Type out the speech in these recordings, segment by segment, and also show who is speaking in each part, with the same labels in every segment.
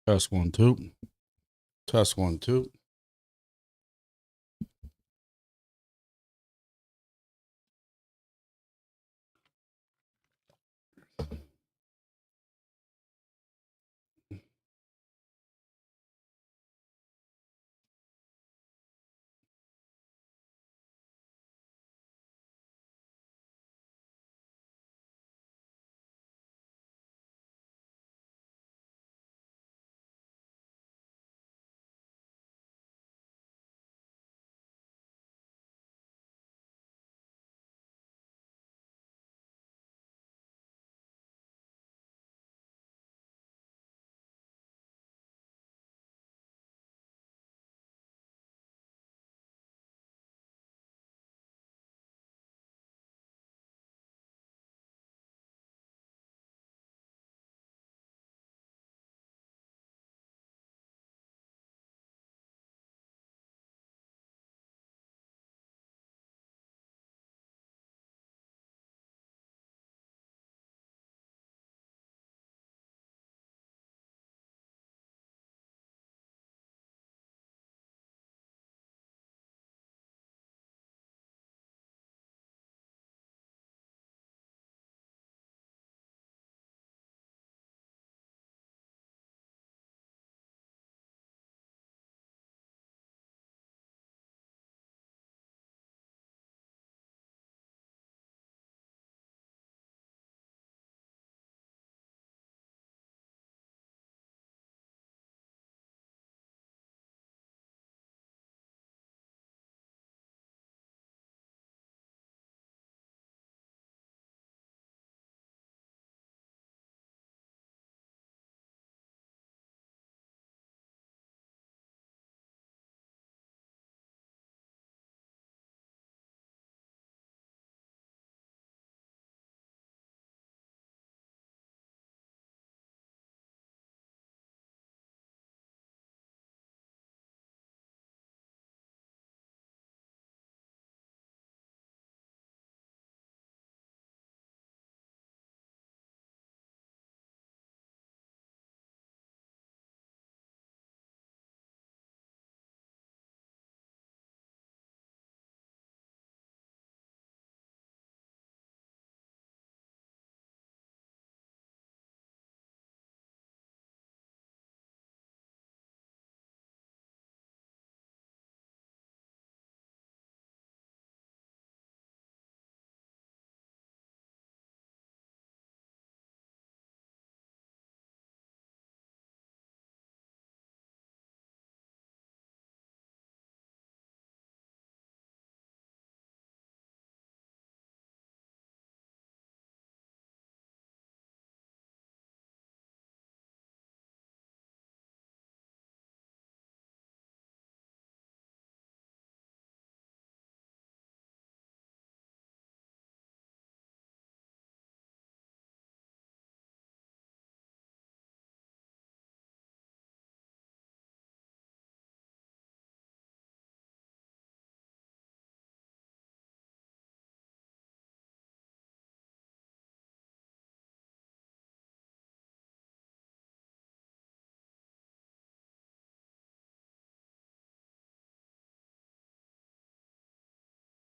Speaker 1: Test 1 2. Test 1 2.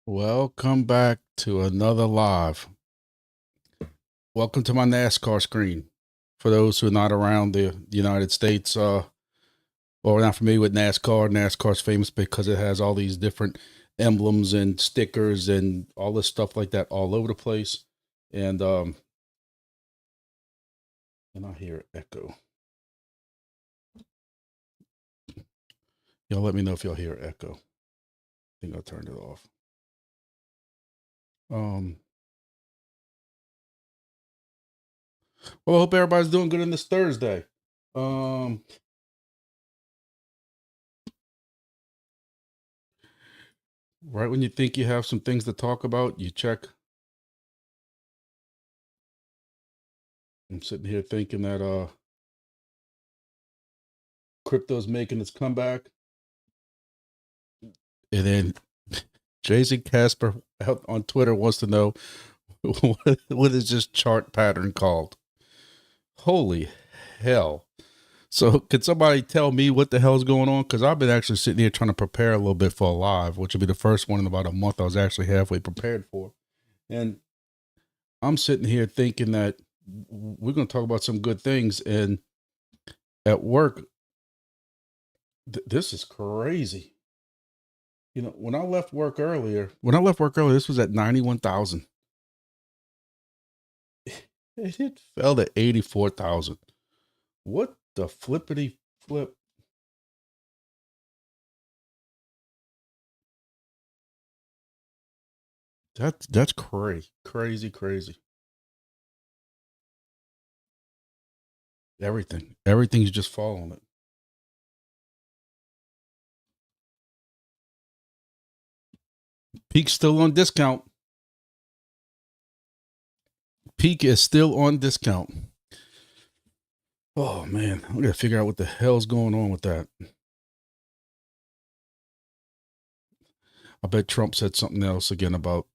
Speaker 1: Welcome back to another live. Welcome to my NASCAR screen. For those who are not around the United States, or not familiar with NASCAR, NASCAR's famous because it has all these different emblems and stickers and all this stuff like that all over the place. And I hear echo. Y'all let me know if y'all hear echo. I think I turned it off. Well, I hope everybody's doing good on this Thursday. Right when you think you have some things to talk about, you check. I'm sitting here thinking that crypto's making its comeback. And then Jason Casper out on Twitter wants to know what is this chart pattern called? Holy hell. So could somebody tell me what the hell's going on? Because I've been actually sitting here trying to prepare a little bit for a live, which will be the first one in about a month I was actually halfway prepared for. And I'm sitting here thinking that we're going to talk about some good things. And at work, this is crazy. You know, when I left work earlier, this was at 91,000. It fell to 84,000. What the flippity flip? That's crazy. Everything's just falling it. Peak's still on discount. Peak is still on discount. Oh man, I gotta figure out what the hell's going on with that. I bet Trump said something else again about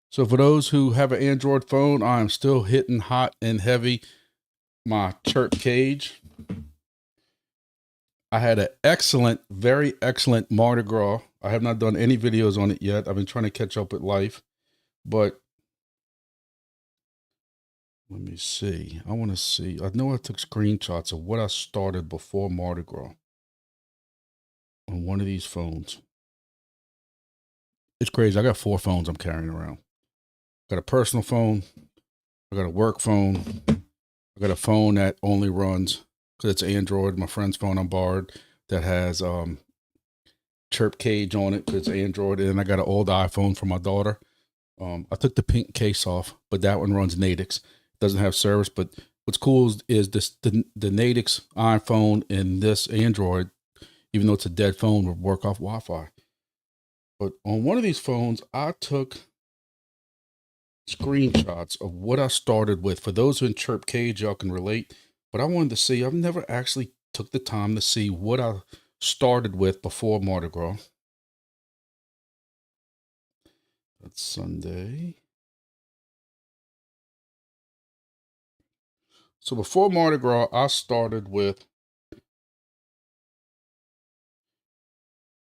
Speaker 1: So for those who have an Android phone, I am still hitting hot and heavy my Chirp KAGE. I had an excellent, very excellent Mardi Gras. I have not done any videos on it yet. I've been trying to catch up with life, but let me see. I want to see. I know I took screenshots of what I started before Mardi Gras on one of these phones. It's crazy. I got 4 phones I'm carrying around. I got a personal phone. I got a work phone. I got a phone that only runs because it's Android. My friend's phone I borrowed that has Chirp KAGE on it because it's Android. And then I got an old iPhone for my daughter. I took the pink case off, but that one runs Natix. It doesn't have service, but what's cool is this the Natix iPhone and this Android, even though it's a dead phone, will work off Wi-Fi. But on one of these phones, I took screenshots of what I started with. For those who in Chirp KAGE, y'all can relate. But I wanted to see, I've never actually took the time to see what I started with before Mardi Gras. That's Sunday. So before Mardi Gras, I started with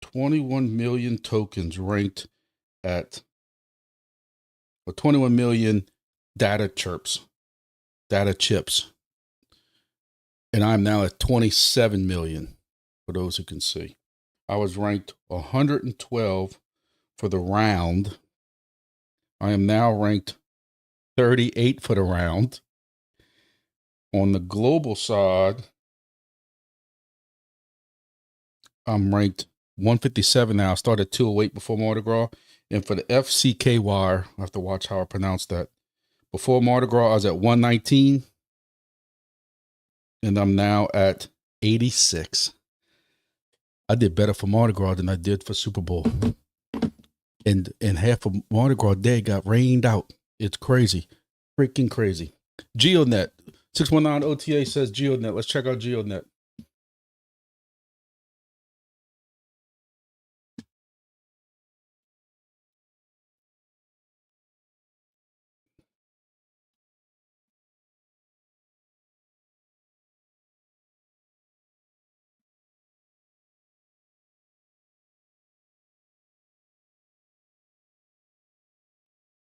Speaker 1: 21 million tokens ranked at, or 21 million data chips. And I'm now at 27 million for those who can see. I was ranked 112 for the round. I am now ranked 38 for the round. On the global side, I'm ranked 157 now. I started 208 before Mardi Gras. And for the FCKY, I have to watch how I pronounce that. Before Mardi Gras, I was at 119. And I'm now at 86. I did better for Mardi Gras than I did for Super Bowl. And half of Mardi Gras day got rained out. It's crazy. Freaking crazy. GeoNet. 619 OTA says GeoNet. Let's check out GeoNet.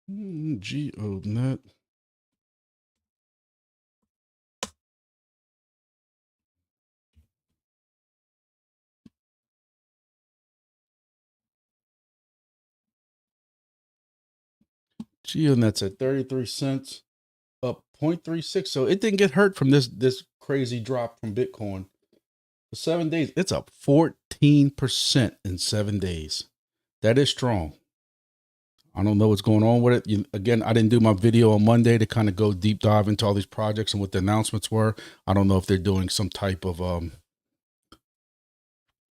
Speaker 1: GeoNet. GeoNet's at 33 cents, up 0.36. So it didn't get hurt from this crazy drop from Bitcoin. For 7 days, it's up 14% in 7 days. That is strong. I don't know what's going on with it. Again, I didn't do my video on Monday to kind of go deep dive into all these projects and what the announcements were. I don't know if they're doing some type of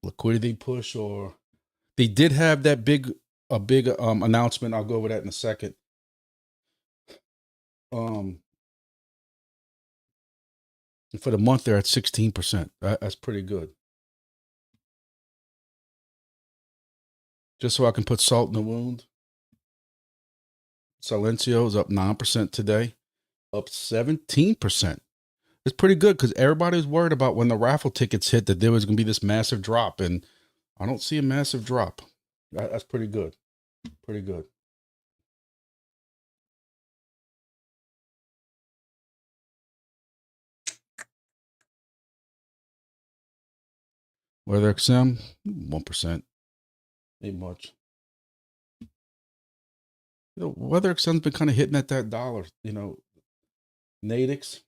Speaker 1: liquidity push, or they did have that big announcement. I'll go over that in a second. And for the month, they're at 16%. That's pretty good. Just so I can put salt in the wound. Silencio is up 9% today, up 17%. It's pretty good because everybody was worried about when the raffle tickets hit that there was going to be this massive drop, and I don't see a massive drop. That's pretty good. Pretty good. Weather XM, 1%. Ain't much. You know, Weather XM's been kind of hitting at that dollar, you know. Nadix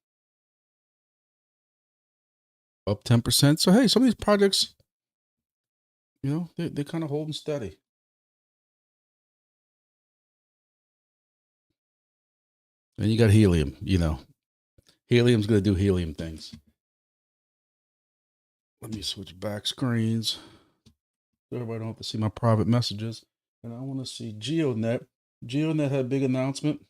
Speaker 1: up 10%. So hey, some of these projects, you know, they're kind of holding steady. And you got helium, you know. Helium's going to do helium things. Let me switch back screens so everybody don't have to see my private messages. And I want to see GeoNet. GeoNet had a big announcement.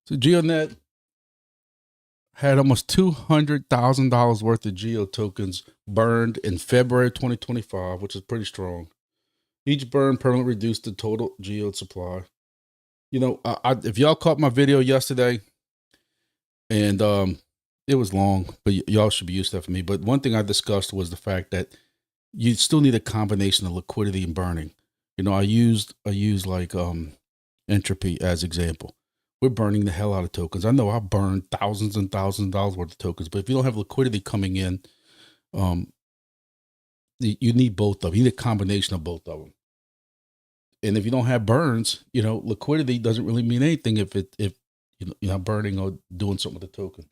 Speaker 1: So GeoNet had almost $200,000 worth of Geo tokens burned in February 2025, which is pretty strong. Each burn permanently reduced the total Geo supply. You know, if y'all caught my video yesterday, and it was long, but y'all should be used to that for me. But one thing I discussed was the fact that you still need a combination of liquidity and burning. You know, I used like entropy as example. We're burning the hell out of tokens. I know I burned thousands and thousands of dollars worth of tokens, but if you don't have liquidity coming in, you need both of them. You need a combination of both of them. And if you don't have burns, you know, liquidity doesn't really mean anything if you're not burning or doing something with the token.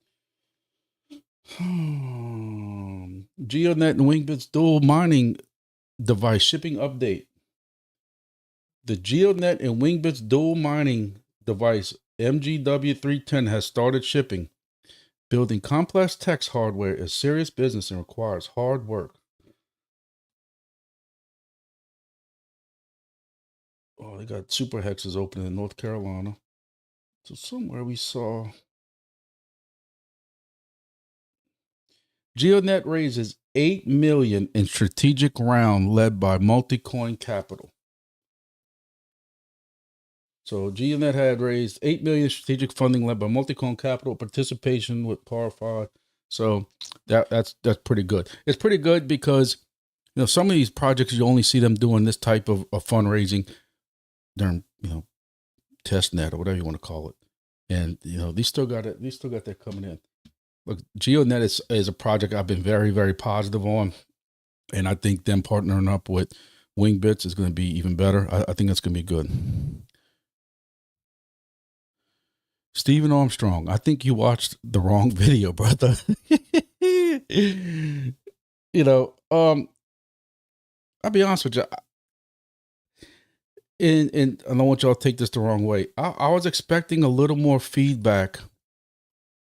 Speaker 1: GeoNet and Wingbits dual mining device shipping update. The GeoNet and Wingbits dual mining device MGW310 has started shipping. Building complex text hardware is serious business and requires hard work. Oh, they got super hexes open in North Carolina. So somewhere we saw GeoNet raises $8 million in strategic round led by Multicoin Capital. So GeoNet had raised $8 million strategic funding led by Multicoin Capital, participation with Par 5. So that's pretty good. It's pretty good because, you know, some of these projects you only see them doing this type of fundraising during, you know, testnet or whatever you want to call it. And, you know, these still got it. These still got that coming in. Look, GeoNet is a project I've been very, very positive on. And I think them partnering up with Wingbits is going to be even better. I think that's going to be good. Stephen Armstrong, I think you watched the wrong video, brother. You know, I'll be honest with you. And I don't want y'all to take this the wrong way. I was expecting a little more feedback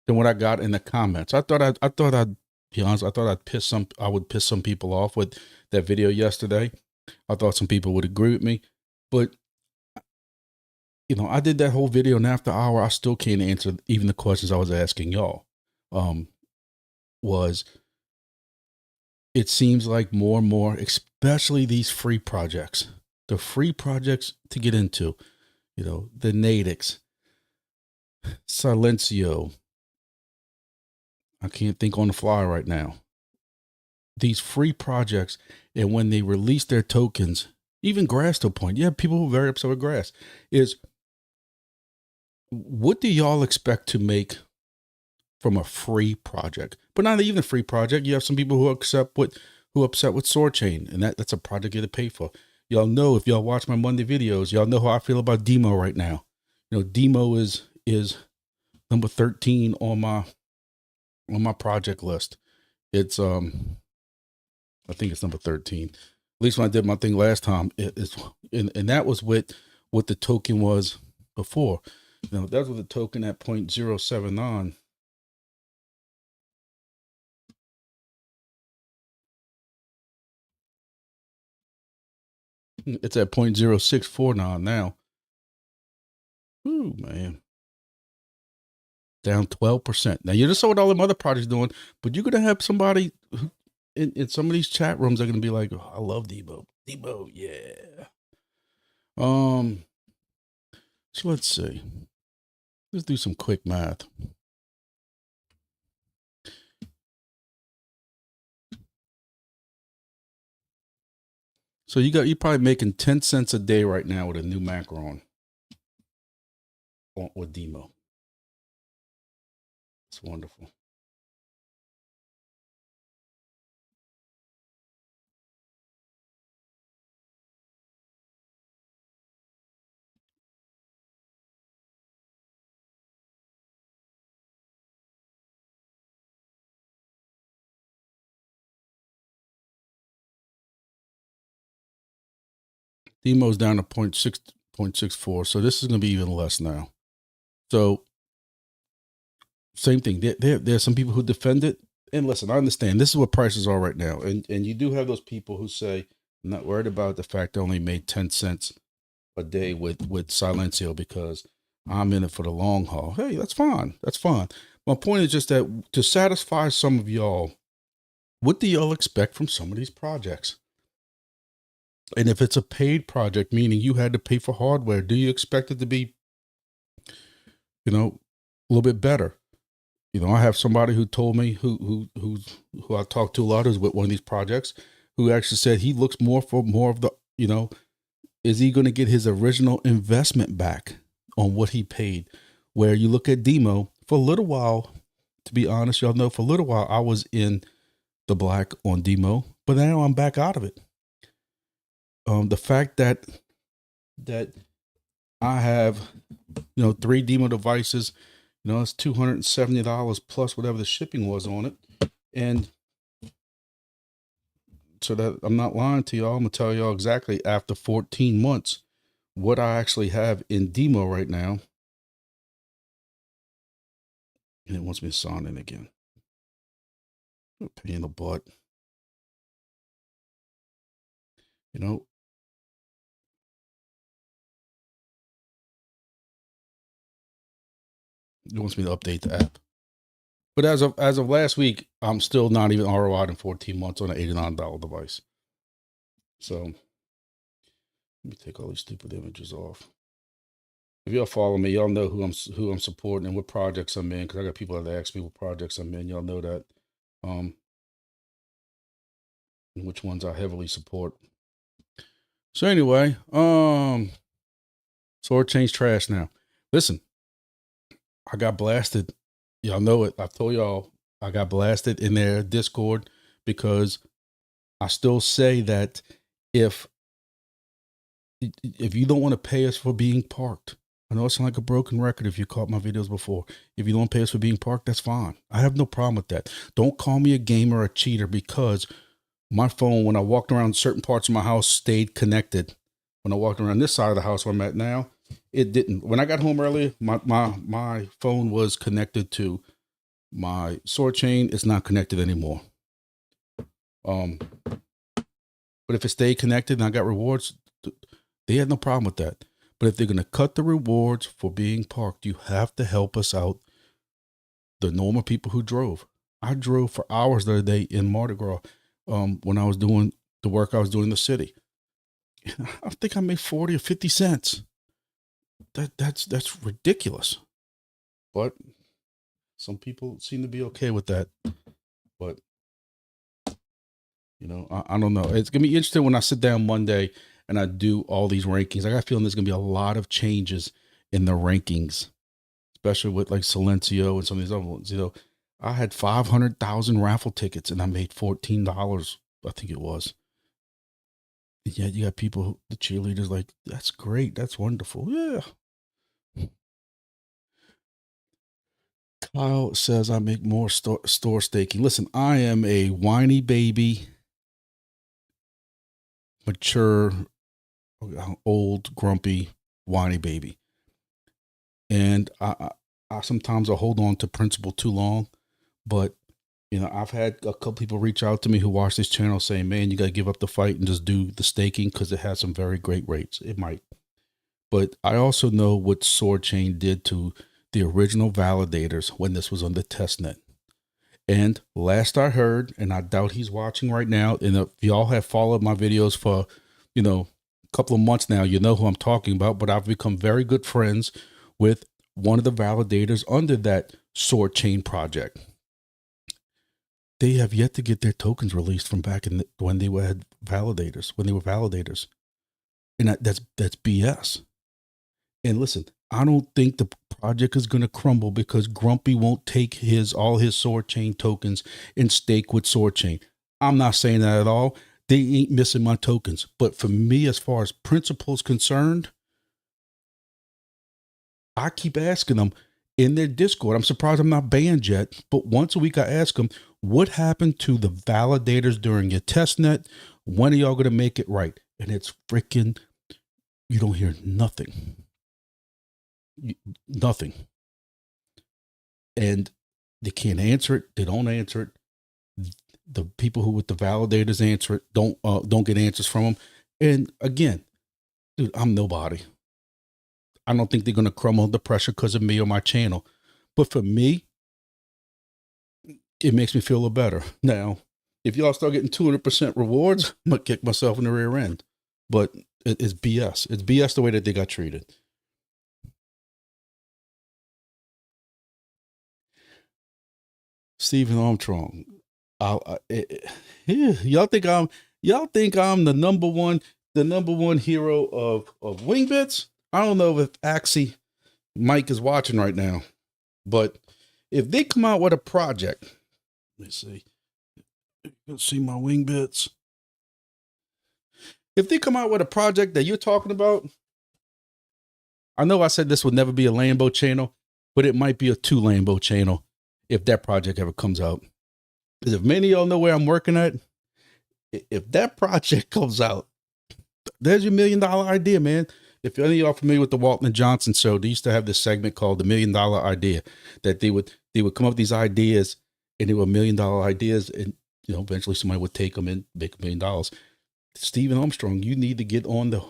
Speaker 1: than what I got in the comments. I thought I'd be honest. I thought I would piss some people off with that video yesterday. I thought some people would agree with me, but you know, I did that whole video, and after hour, I still can't answer even the questions I was asking y'all. It seems like more and more, especially these free projects, the free projects to get into, you know, the Nadix, Silencio. I can't think on the fly right now. These free projects, and when they release their tokens, even Grass to a point, yeah, people who are very upset with Grass, is what do y'all expect to make from a free project? But not even a free project. You have some people who are upset with Soarchain, and that's a project you have to pay for. Y'all know, if y'all watch my Monday videos, y'all know how I feel about Demo right now. You know, Demo is number 13 on my project list. It's I think it's number 13. At least when I did my thing last time, and that was with what the token was before. You know, that was the token at 0.079. It's at 0.0649 now. Ooh, man. Down 12%. Now, you just saw what all them other projects doing, but you're going to have somebody in some of these chat rooms are going to be like, oh, I love Debo. Debo, yeah. So let's see. Let's do some quick math. So you're probably making 10 cents a day right now with a new macro on with Demo. It's wonderful. Demo's down to 0.64. So this is going to be even less now. So same thing. There's some people who defend it. And listen, I understand this is what prices are right now. And you do have those people who say, I'm not worried about the fact I only made 10 cents a day with Silencio because I'm in it for the long haul. Hey, that's fine. That's fine. My point is just that to satisfy some of y'all, what do y'all expect from some of these projects? And if it's a paid project, meaning you had to pay for hardware, do you expect it to be, a little bit better? I have somebody who told me who I talked to a lot is with one of these projects who actually said he looks more of the, is he going to get his original investment back on what he paid? Where you look at Demo for a little while, to be honest, y'all know for a little while I was in the black on Demo, but now I'm back out of it. The fact that I have, 3 Demo devices, it's $270 plus whatever the shipping was on it. And so that I'm not lying to y'all, I'm gonna tell y'all exactly after 14 months, what I actually have in Demo right now. And it wants me to sign in again. Pain in the butt. It wants me to update the app. But as of last week, I'm still not even ROI'd in 14 months on an $89 device. So let me take all these stupid images off. If y'all follow me, y'all know who I'm supporting and what projects I'm in, because I got people that ask me what projects I'm in. Y'all know that. And which ones I heavily support. So anyway, Soarchain's trash now. Listen, I got blasted. Y'all know it. I told y'all I got blasted in their Discord because I still say that if you don't want to pay us for being parked, I know it sounds like a broken record if you caught my videos before. If you don't pay us for being parked, that's fine. I have no problem with that. Don't call me a gamer or a cheater because my phone, when I walked around certain parts of my house, stayed connected. When I walked around this side of the house where I'm at now, it didn't. When I got home earlier, my phone was connected to my Soarchain. It's not connected anymore. But if it stayed connected and I got rewards, they had no problem with that. But if they're going to cut the rewards for being parked, you have to help us out, the normal people who drove. I drove for hours the other day in Mardi Gras when I was doing the work I was doing in the city. I think I made 40 or 50 cents. That's ridiculous. But some people seem to be okay with that. But I don't know. It's gonna be interesting when I sit down Monday and I do all these rankings. I got a feeling there's gonna be a lot of changes in the rankings, especially with like Silencio and some of these other ones. I had 500,000 raffle tickets and I made $14. I think it was. Yeah, you got people, the cheerleaders, like, that's great. That's wonderful. Yeah. Kyle says I make more store staking. Listen, I am a whiny baby, mature, old, grumpy, whiny baby. And I sometimes I hold on to principle too long, but You know, I've had a couple people reach out to me who watch this channel saying, man, you got to give up the fight and just do the staking because it has some very great rates. It might. But I also know what Soarchain did to the original validators when this was on the testnet. And last I heard, and I doubt he's watching right now, and if y'all have followed my videos for, you know, a couple of months now, you know who I'm talking about, but I've become very good friends with one of the validators under that Soarchain project. They have yet to get their tokens released from back in when they were validators, and that's BS. And listen, I don't think the project is going to crumble because Grumpy won't take all his Soarchain tokens and stake with Soarchain. I'm not saying that at all. They ain't missing my tokens. But for me, as far as principles concerned, I keep asking them in their Discord. I'm surprised I'm not banned yet. But once a week, I ask them, what happened to the validators during your testnet? When are y'all going to make it right? And it's freaking, you don't hear nothing. Nothing. And they can't answer it. They don't answer it. The people who with the validators answer it don't get answers from them. And again, dude, I'm nobody. I don't think they're going to crumble under pressure because of me or my channel. But for me, it makes me feel a little better. Now, if y'all start getting 200% rewards, I'm going to kick myself in the rear end. But it's BS. It's BS the way that they got treated. Stephen Armstrong. Y'all think I'm the number one hero of Wingbits? I don't know if Axie Mike is watching right now, but if they come out with a project, let me see. Let's see my Wingbits. If they come out with a project that you're talking about, I know I said this would never be a Lambo channel, but it might be a 2 Lambo channel if that project ever comes out. Because if many of y'all know where I'm working at, if that project comes out, there's your $1 million idea, man. If any of y'all familiar with the Walton & Johnson show, they used to have this segment called the $1 Million Idea, that they would come up with these ideas, and they were $1 million ideas, and you know, eventually somebody would take them and make $1 million. Stephen Armstrong, you need to get on the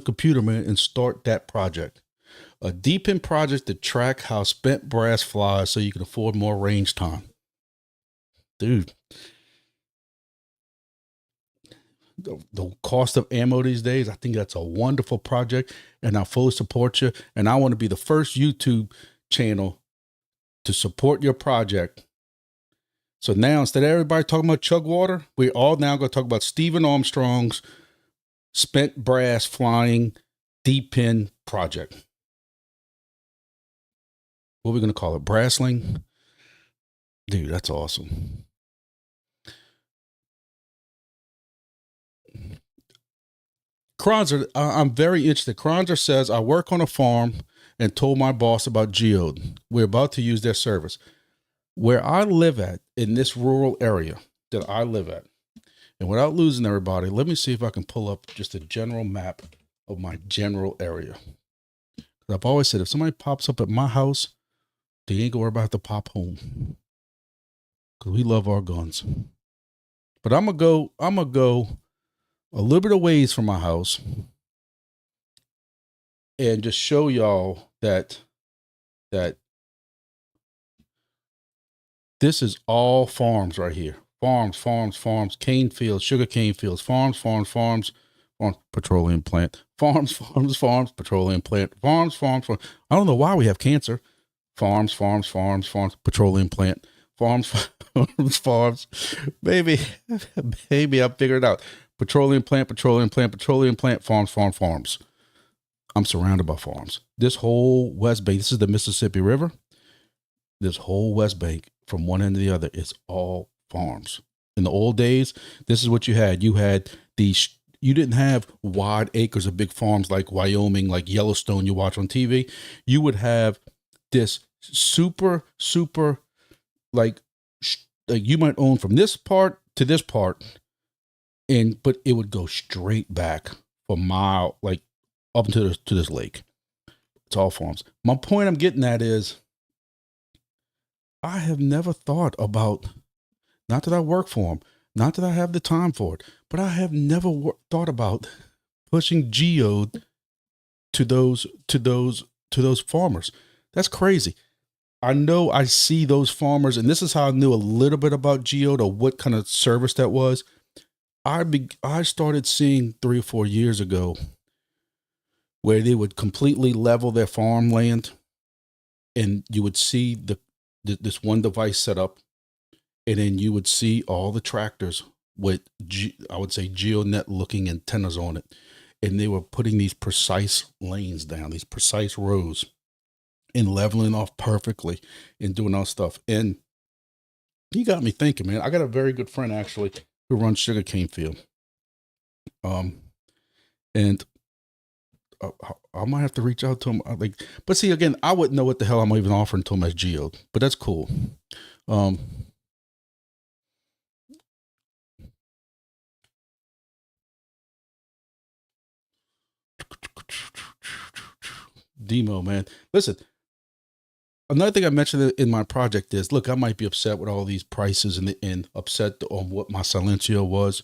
Speaker 1: computer, man, and start that project. A DEPIN project to track how spent brass flies so you can afford more range time. Dude, the cost of ammo these days, I think that's a wonderful project, and I fully support you. And I want to be the first YouTube channel to support your project. So now, instead of everybody talking about chug water, we're all now going to talk about Stephen Armstrong's spent brass flying DEPIN project. What are we going to call it? Brassling? Dude, that's awesome. Kronzer, I'm very interested. Kronzer says, I work on a farm and told my boss about Geode. We're about to use their service. Where I live at, in this rural area that I live at, and without losing everybody, let me see if I can pull up just a general map of my general area. I've always said, if somebody pops up at my house, they ain't gonna worry about to pop home, because we love our guns. But I'm gonna go a little bit of ways from my house and just show y'all that this is all farms right here. Farms, cane fields, sugar cane fields, farms, petroleum plant, farms, petroleum plant, farms. I don't know why we have cancer. Farms, petroleum plant, farms. Maybe I figured it out. Petroleum plant, farms. I'm surrounded by farms. This whole West Bank, this is the Mississippi River. This whole West Bank, from one end to the other, is all farms. In the old days, this is what you had. You had these, you didn't have wide acres of big farms like Wyoming, like Yellowstone you watch on TV. You would have this super, like you might own from this part to this part, but it would go straight back for a mile, like up to this lake. It's all farms. My point I'm getting at is, I have never thought about, not that I work for them, not that I have the time for it, but I have never thought about pushing geode to those farmers. That's crazy. I know I see those farmers, and this is how I knew a little bit about geode or what kind of service that was. I started seeing 3 or 4 years ago where they would completely level their farmland, and you would see this one device set up, and then you would see all the tractors with I would say GeoNet looking antennas on it, and they were putting these precise lanes down, these precise rows, and leveling off perfectly and doing all stuff. And he got me thinking, man. I got a very good friend actually who runs sugarcane field. And I might have to reach out to him. But see, again, I wouldn't know what the hell I'm even offering to him as geode, but that's cool. Demo, man. Listen, another thing I mentioned in my project is, look, I might be upset with all these prices and upset on what my Silencio was,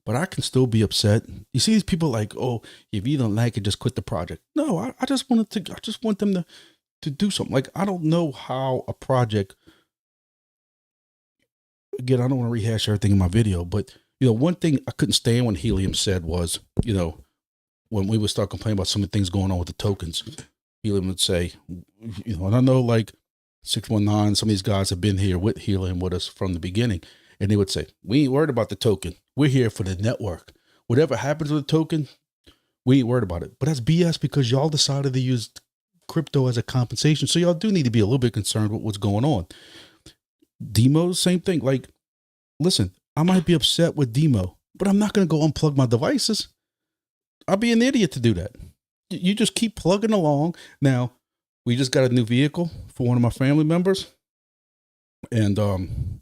Speaker 1: but I can still be upset. You see these people like, oh, if you don't like it, just quit the project. No, I just want them to do something. Like, I don't know how a project, again, I don't want to rehash everything in my video, but one thing I couldn't stand when Helium said was, when we would start complaining about some of the things going on with the tokens, Helium would say, and I know like 619, some of these guys have been here with Helium with us from the beginning, and they would say, we ain't worried about the token. We're here for the network. Whatever happens with the token, we ain't worried about it. But that's BS, because y'all decided to use crypto as a compensation. So y'all do need to be a little bit concerned with what's going on. Demo, same thing. Like, listen, I might be upset with Demo, but I'm not going to go unplug my devices. I'll be an idiot to do that. You just keep plugging along. Now, we just got a new vehicle for one of my family members, and I'm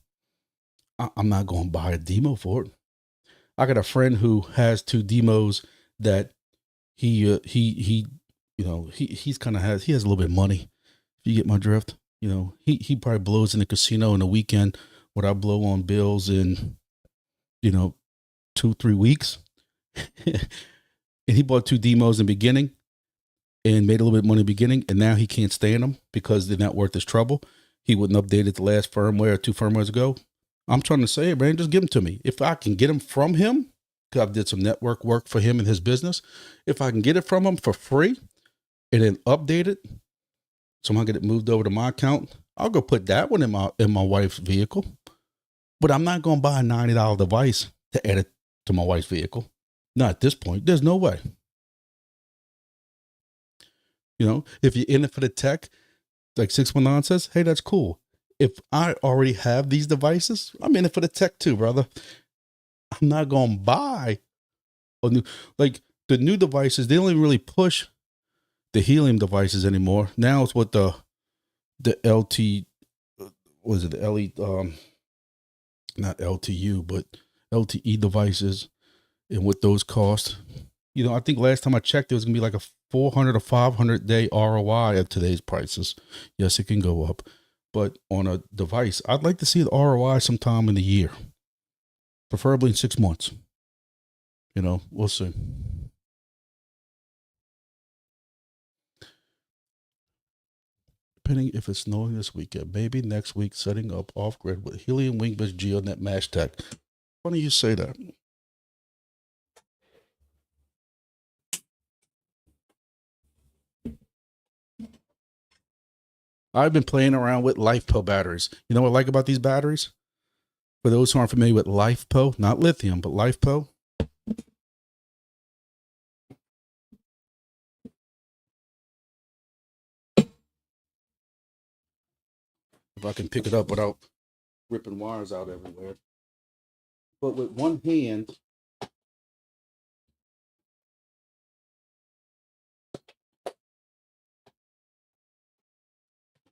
Speaker 1: not going to buy a demo for it. I got a friend who has 2 demos that he kind of has. He has a little bit of money. If you get my drift, he probably blows in the casino in a weekend what I blow on bills in 2-3 weeks. And he bought 2 demos in the beginning and made a little bit of money in the beginning, and now he can't stand them because they're not worth his trouble. He wouldn't update it the last firmware or 2 firmwares ago. I'm trying to say, man, just give them to me. If I can get them from him, because I did some network work for him and his business, if I can get it from him for free and then update it, somehow get it moved over to my account, I'll go put that one in my wife's vehicle. But I'm not going to buy a $90 device to add it to my wife's vehicle. Not at this point. There's no way. If you're in it for the tech, like 619 says, hey, that's cool. If I already have these devices, I'm in it for the tech too, brother. I'm not going to buy a new, like the new devices. They don't even really push the Helium devices anymore. Now it's what the LT, was it the LE, not LTU, but LTE devices, and what those cost. I think last time I checked, it was going to be like a 400 or 500 day ROI at today's prices. Yes, it can go up, but on a device, I'd like to see the ROI sometime in the year, preferably in 6 months. We'll see. Depending if it's snowing this weekend, maybe next week, setting up off grid with Helium, Wingbits, GeoNet, Mesh Tech. Funny you say that. I've been playing around with LiFePo batteries. You know what I like about these batteries? For those who aren't familiar with LiFePo, not lithium, but LiFePo. If I can pick it up without ripping wires out everywhere. But with one hand,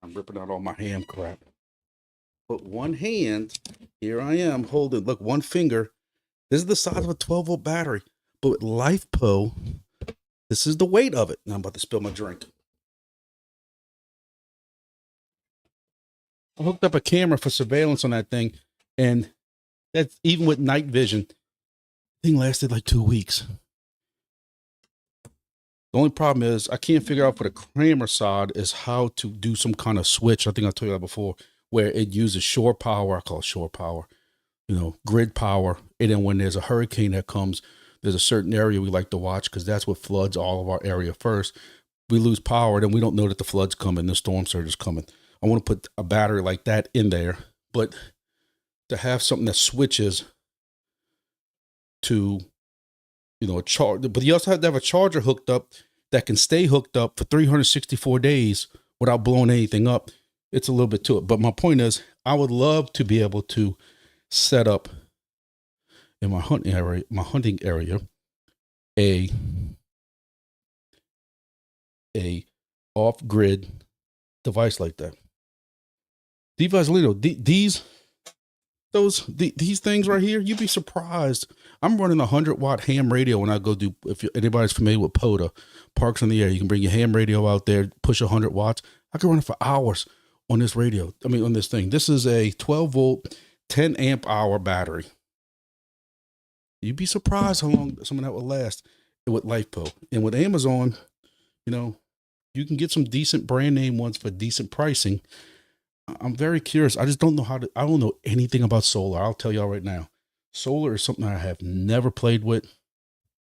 Speaker 1: I'm ripping out all my ham crap. But one hand, here I am holding, look, one finger. This is the size of a 12-volt battery. But with LiFePo, this is the weight of it. Now I'm about to spill my drink. I hooked up a camera for surveillance on that thing, and that's even with night vision. Thing lasted like 2 weeks. The only problem is I can't figure out for the camera side is how to do some kind of switch. I think I told you that before, where it uses shore power. I call it shore power, grid power. And then when there's a hurricane that comes, there's a certain area we like to watch because that's what floods all of our area first. We lose power, then we don't know that the flood's coming, the storm surge is coming. I want to put a battery like that in there, but to have something that switches to, a charge, but you also have to have a charger hooked up that can stay hooked up for 364 days without blowing anything up. It's a little bit to it. But my point is, I would love to be able to set up in my hunting area, a off-grid device like that. These things right here, you'd be surprised. I'm running a 100-watt ham radio when I go do, if anybody's familiar with POTA, Parks in the Air, you can bring your ham radio out there, push 100 watts. I can run it for hours on this radio. On this thing. This is a 12-volt, 10 amp hour battery. You'd be surprised how long some of that will last with LifePo. And with Amazon, you can get some decent brand name ones for decent pricing. I'm very curious. I just don't know I don't know anything about solar. I'll tell y'all right now. Solar is something I have never played with.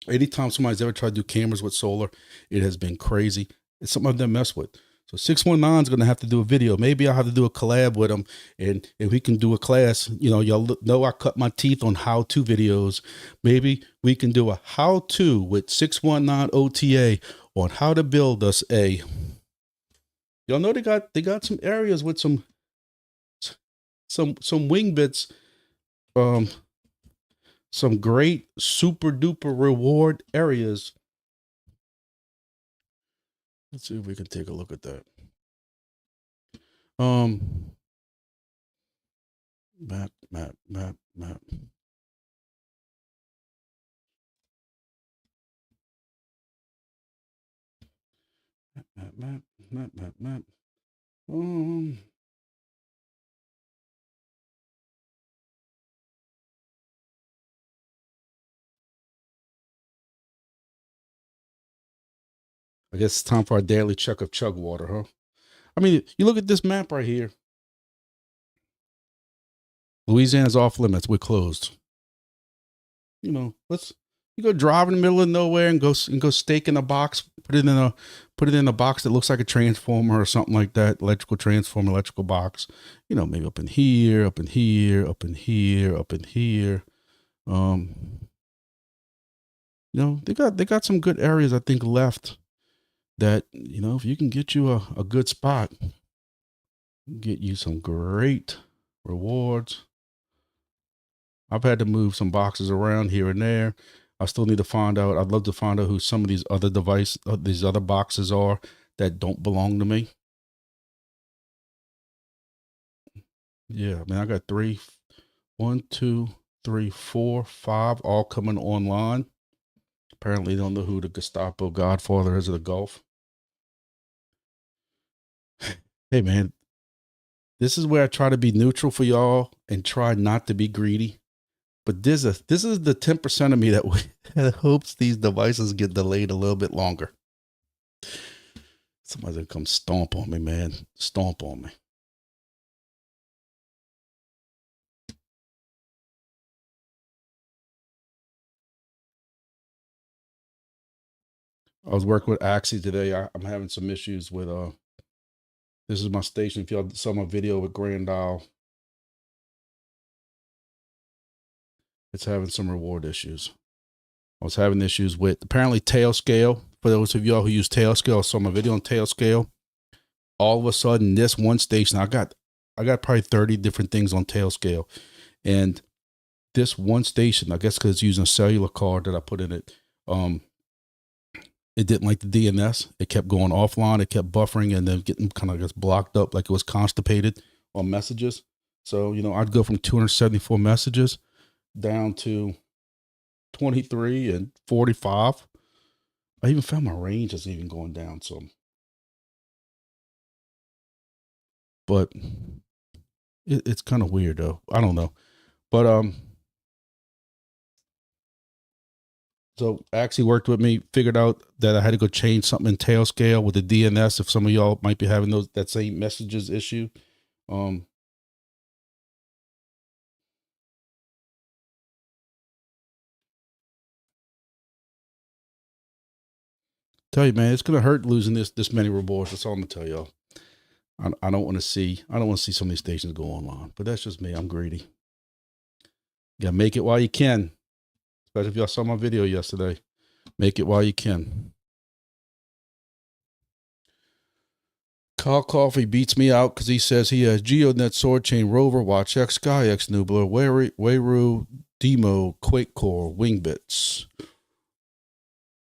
Speaker 1: Anytime somebody's ever tried to do cameras with solar, it has been crazy. It's something I've never messed with. So 619 is going to have to do a video. Maybe I'll have to do a collab with them. And if we can do a class, y'all know I cut my teeth on how-to videos. Maybe we can do a how-to with 619 OTA on how to build us y'all know they got some areas with some Wingbits, some great super duper reward areas. Let's see if we can take a look at that. Map. I guess it's time for our daily check of chug water, huh? You look at this map right here. Louisiana's off limits. We're closed. You go drive in the middle of nowhere and go stake in a box, put it in a box that looks like a transformer or something like that, electrical transformer, electrical box, maybe up in here, up in here, up in here, up in here. They got some good areas, I think, left that, if you can get you a good spot, get you some great rewards. I've had to move some boxes around here and there. I still need to find out. I'd love to find out who some of these other these other boxes are that don't belong to me. Yeah, I got 1, 2, 3, 4, 5 all coming online. Apparently, they don't know who the Gestapo Godfather is of the Gulf. Hey, man, this is where I try to be neutral for y'all and try not to be greedy. But this is the 10% of me that hopes these devices get delayed a little bit longer. Somebody's gonna come stomp on me, man. Stomp on me. I was working with Axie today. I'm having some issues with this is my station. If y'all saw my video with Grand Isle, it's having some reward issues. I was having issues with apparently Tailscale. For those of y'all who use Tailscale, I saw my video on Tailscale. All of a sudden, this one station, I got probably 30 different things on Tailscale, and this one station, I guess because it's using a cellular card that I put in it, it didn't like the DNS. It kept going offline. It kept buffering and then getting kind of just blocked up like it was constipated on messages. So, I'd go from 274 messages down to 23 and 45. I even found my range is even going down some. But It's kind of weird though. I don't know. But so actually worked with me, figured out that I had to go change something in Tailscale with the DNS. If some of y'all might be having that same messages issue. Tell you, man, it's gonna hurt losing this many rewards. That's all I'm gonna tell y'all. I don't want to see some of these stations go online, but that's just me. I'm greedy. Yeah, make it while you can. Especially if y'all saw my video yesterday. Make it while you can. Kyle Coffee beats me out because he says he has GeoNet, Soarchain, Rover, Watch X, SkyX, Nubler, Wayru, Demo, Quake Core, Wingbits.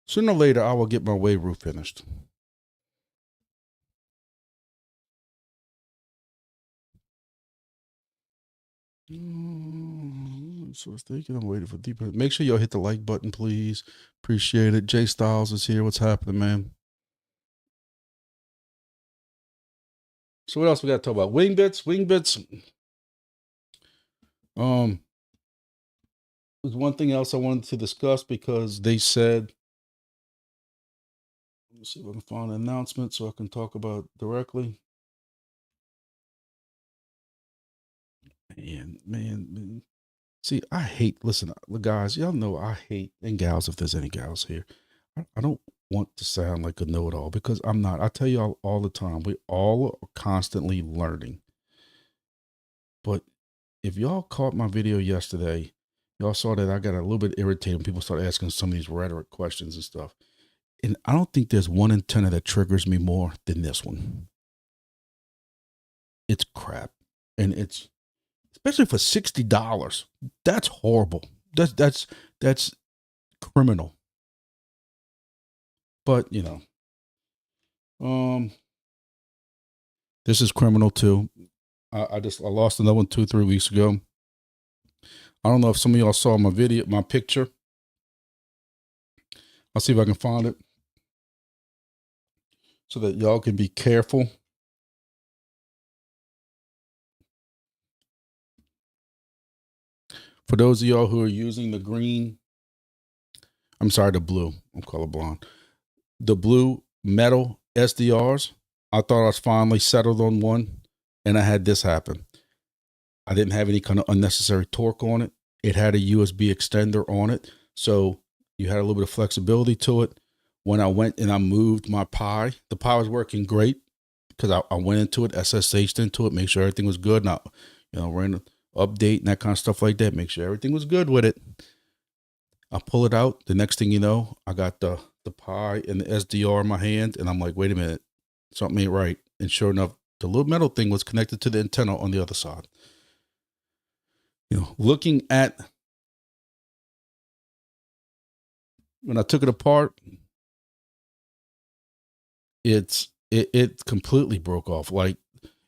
Speaker 1: Sooner or later, I will get my Wayru finished. So I was thinking I'm waiting for deeper. Make sure y'all hit the like button, please. Appreciate it. Jay Styles is here. What's happening, man? So what else we got to talk about? Wingbits. There's one thing else I wanted to discuss because they said, let me see if I can find an announcement so I can talk about it directly. Man. See, I hate, listen, guys, y'all know I hate, and gals, if there's any gals here, I don't want to sound like a know-it-all because I'm not. I tell y'all all the time, we all are constantly learning. But if y'all caught my video yesterday, y'all saw that I got a little bit irritated when people started asking some of these rhetoric questions and stuff. And I don't think there's one antenna that triggers me more than this one. It's crap. And it's, especially for $60. That's horrible. That's criminal. But you know, this is criminal too. I lost another one 2-3 weeks ago. I don't know if some of y'all saw my picture. I'll see if I can find it so that y'all can be careful. For those of y'all who are using the blue, I'm colorblind. The blue metal SDRs, I thought I was finally settled on one, and I had this happen. I didn't have any kind of unnecessary torque on it. It had a USB extender on it, so you had a little bit of flexibility to it. When I went and I moved my Pi, the Pi was working great because I went into it, SSH'd into it, make sure everything was good. Now, ran an update and that kind of stuff like that, make sure everything was good with it. I pull it out. The next thing you know, I got the Pi and the SDR in my hand, and I'm like, wait a minute, something ain't right. And sure enough, the little metal thing was connected to the antenna on the other side. Looking at, when I took it apart, it completely broke off. Like,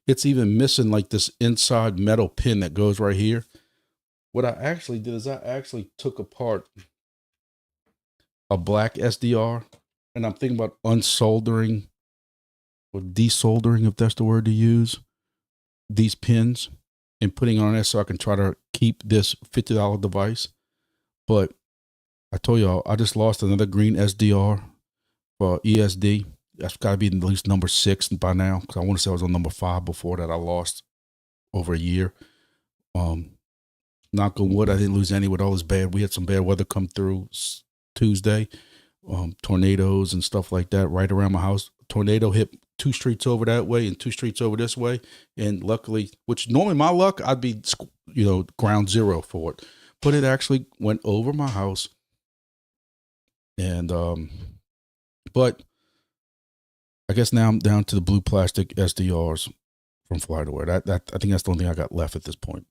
Speaker 1: it's even missing like this inside metal pin that goes right here. What I actually did is I actually took apart a black SDR, and I'm thinking about unsoldering or desoldering, if that's the word to use, these pins and putting on it so I can try to keep this $50 device. But I told y'all, I just lost another green SDR for ESD. That's got to be at least number 6 by now, because I want to say I was on number 5 before that. I lost over a year. Knock on wood, I didn't lose any with all this bad. We had some bad weather come through Tuesday, tornadoes and stuff like that right around my house. Tornado hit 2 streets over that way and 2 streets over this way. And luckily, which normally my luck, I'd be, ground zero for it. But it actually went over my house. And, but I guess now I'm down to the blue plastic SDRs from FlightAware. That I think that's the only thing I got left at this point.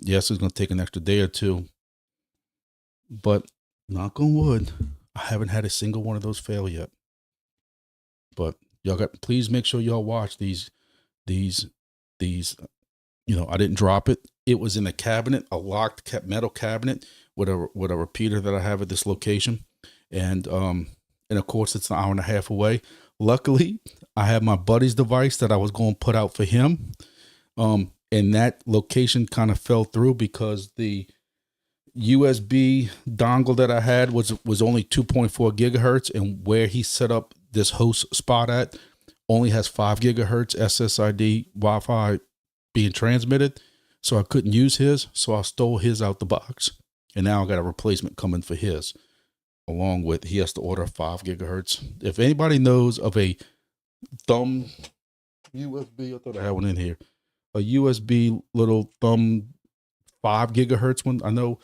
Speaker 1: Yes, it's going to take an extra day or two, but knock on wood, I haven't had a single one of those fail yet. But y'all please make sure y'all watch these, I didn't drop it. It was in a cabinet, a locked metal cabinet with a repeater that I have at this location. And of course it's an hour and a half away. Luckily I have my buddy's device that I was going to put out for him. and that location kind of fell through because the USB dongle that I had was only 2.4 gigahertz, and where he set up this host spot at only has 5 gigahertz SSID Wi-Fi being transmitted, so I couldn't use his, so I stole his out the box, and now I got a replacement coming for his, along with he has to order 5 gigahertz. If anybody knows of a thumb USB, I thought I had one in here, a USB little thumb 5 gigahertz one, I know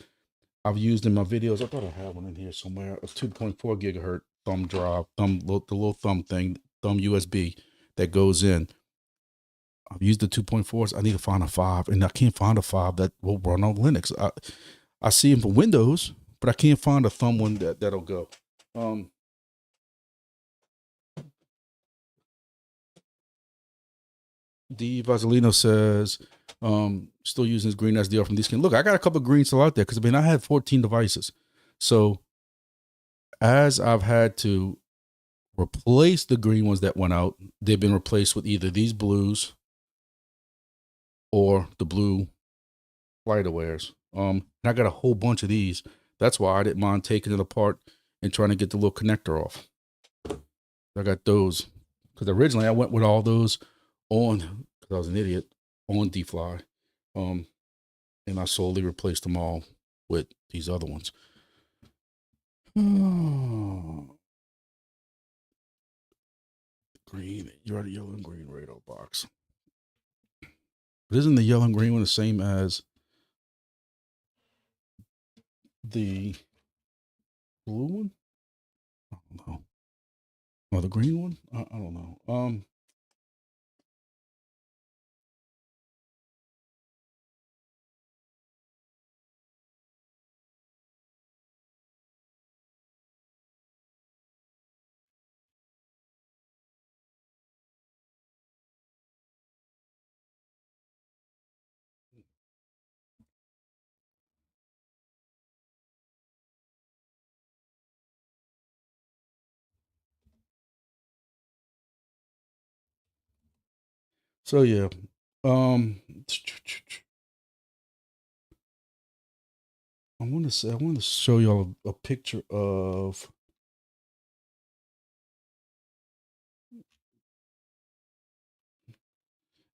Speaker 1: I've used in my videos. I thought I had one in here somewhere, a 2.4 gigahertz thumb drive, the little thumb thing, thumb USB that goes in. I've used the 2.4s. I need to find a 5, and I can't find a 5 that will run on Linux. I see them for Windows, but I can't find a thumb one that'll go. D. Vasilino says, still using his green SDR from D-Skin. Look, I got a couple of greens still out there because I had 14 devices. So as I've had to replace the green ones that went out, they've been replaced with either these blues or the blue FlightAwares. And I got a whole bunch of these. That's why I didn't mind taking it apart and trying to get the little connector off. I got those because originally I went with all those on, because I was an idiot, on D-Fly. And I slowly replaced them all with these other ones. Green, you're at a yellow and green radar box. But isn't the yellow and green one the same as the blue one? I don't know. Oh, the green one? I don't know. 'Cause yeah. I want to show y'all a picture of.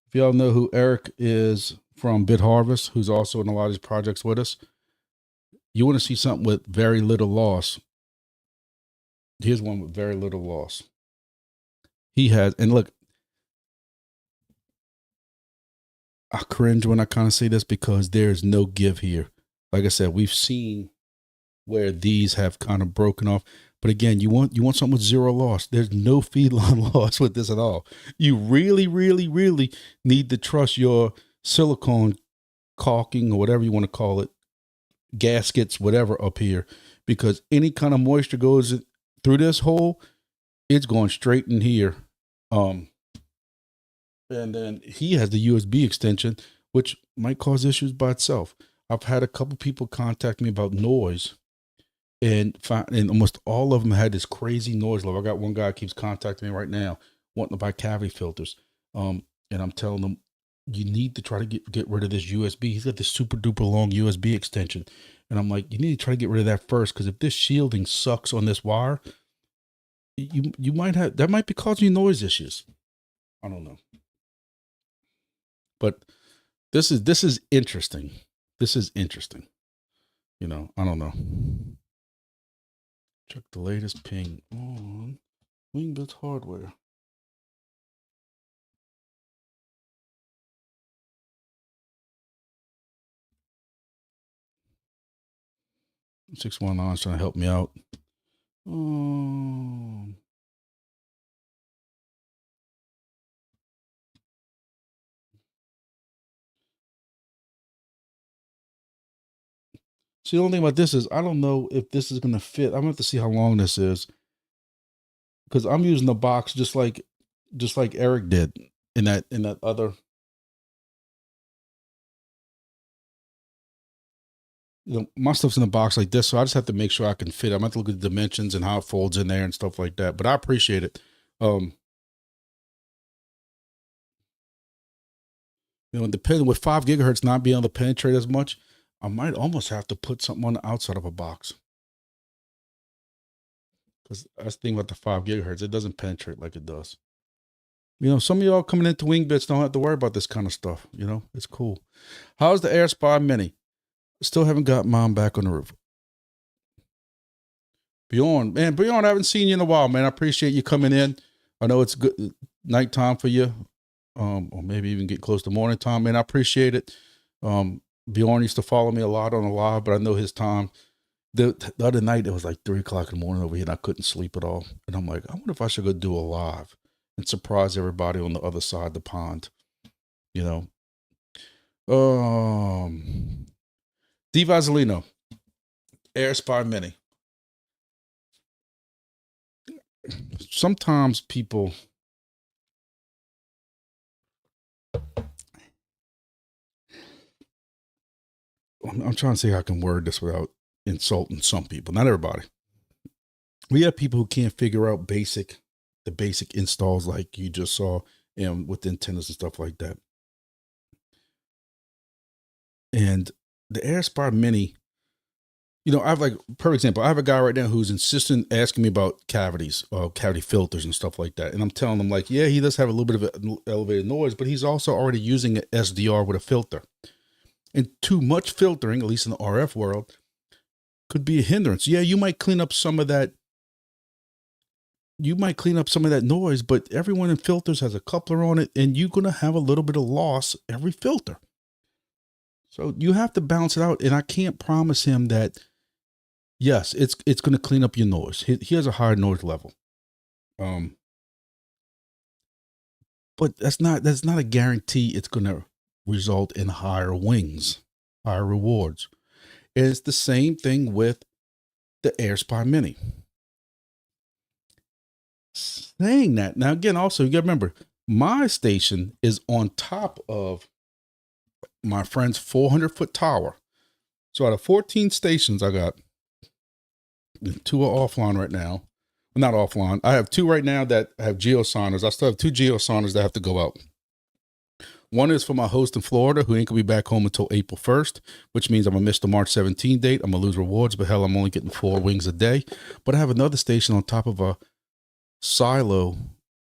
Speaker 1: If y'all know who Eric is from Bit Harvest, who's also in a lot of these projects with us, you want to see something with very little loss. Here's one with very little loss. He has, and look, I cringe when I kind of say this because there's no give here. Like I said, we've seen where these have kind of broken off. But again, you want something with zero loss. There's no feed line loss with this at all. You really, really, really need to trust your silicone caulking or whatever you want to call it, gaskets, whatever up here, because any kind of moisture goes through this hole, it's going straight in here. And then he has the USB extension, which might cause issues by itself. I've had a couple people contact me about noise, and almost all of them had this crazy noise level. I got one guy keeps contacting me right now, wanting to buy cavity filters. And I'm telling them, you need to try to get rid of this USB. He's got this super duper long USB extension. And I'm like, you need to try to get rid of that first, because if this shielding sucks on this wire, you might have, that might be causing you noise issues. I don't know. But this is interesting. This is interesting. You know, I don't know. Check the latest ping on Wingbits hardware. is trying to help me out. See, the only thing about this is I don't know if this is going to fit. I'm going to have to see how long this is, because I'm using the box just like Eric did in that other. You know, my stuff's in the box like this, so I just have to make sure I can fit. I'm going to have to look at the dimensions and how it folds in there and stuff like that. But I appreciate it. You know, depending with 5 gigahertz not being able to penetrate as much, I might almost have to put something on the outside of a box. Because that's the thing about the 5 gigahertz, it doesn't penetrate like it does. You know, some of y'all coming into Wingbits don't have to worry about this kind of stuff. You know, it's cool. How's the AirSpy Mini? Still haven't got mine back on the roof. Bjorn, man, Bjorn, I haven't seen you in a while, man. I appreciate you coming in. I know it's good nighttime for you, or maybe even get close to morning time, man. I appreciate it. Bjorn used to follow me a lot on the live, but I know his time. The other night, it was like 3 o'clock in the morning over here, and I couldn't sleep at all. And I'm like, I wonder if I should go do a live and surprise everybody on the other side of the pond, you know. D. Vaselino, AirSpy Mini. Sometimes people, I'm trying to see how I can word this without insulting some people, not everybody. We have people who can't figure out the basic installs like you just saw, and with the antennas and stuff like that. And the AirSpy Mini, you know, I have, like, for example, I have a guy right now who's insistent asking me about cavities, cavity filters and stuff like that. And I'm telling him, like, yeah, he does have a little bit of an elevated noise, but he's also already using an SDR with a filter. And too much filtering, at least in the RF world, could be a hindrance. Yeah, you might clean up some of that. You might clean up some of that noise, but everyone in filters has a coupler on it, and you're going to have a little bit of loss every filter. So you have to balance it out. And I can't promise him that, yes, it's going to clean up your noise. He has a higher noise level. But that's not a guarantee it's going to result in higher wings, higher rewards. And it's the same thing with the AirSpy Mini. Saying that, now again, also you got to remember, my station is on top of my friend's 400-foot tower. So out of 14 stations, I got 2 are offline right now. Not offline. I have 2 right now that have geosigners. I still have 2 geosigners that have to go out. One is for my host in Florida, who ain't gonna be back home until April 1st, which means I'm gonna miss the March 17th date. I'm gonna lose rewards, but hell, I'm only getting 4 wings a day. But I have another station on top of a silo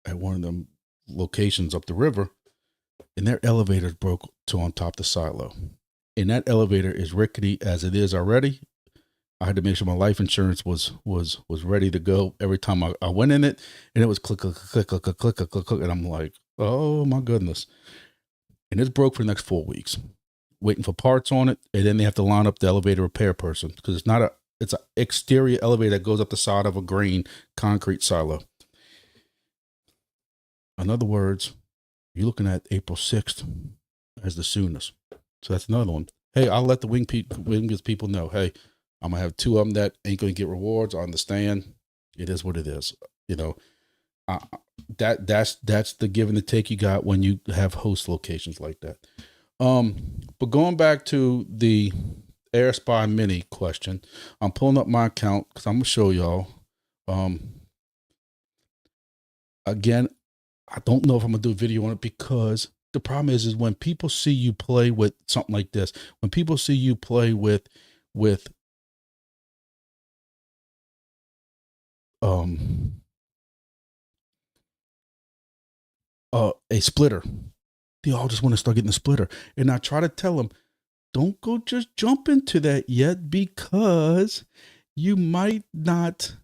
Speaker 1: at one of them locations up the river, and their elevator broke to on top of the silo. And that elevator is rickety as it is already. I had to make sure my life insurance was ready to go every time I went in it, and it was click, click, click, click, click, click, click, click, click, and I'm like, oh my goodness. And it's broke for the next 4 weeks, waiting for parts on it. And then they have to line up the elevator repair person, because it's an exterior elevator that goes up the side of a green concrete silo. In other words, you're looking at April 6th as the soonest. So that's another one. Hey, I'll let the Wingbits people know, hey, I'm going to have 2 of them that ain't going to get rewards. I understand. It is what it is. You know, that's the give and the take you got when you have host locations like that. But going back to the AirSpy Mini question, I'm pulling up my account because I'm going to show y'all. Again, I don't know if I'm going to do a video on it, because the problem is when people see you play with something like this, when people see you play with a splitter, they all just want to start getting a splitter. And I try to tell them, don't go just jump into that yet, because you might not,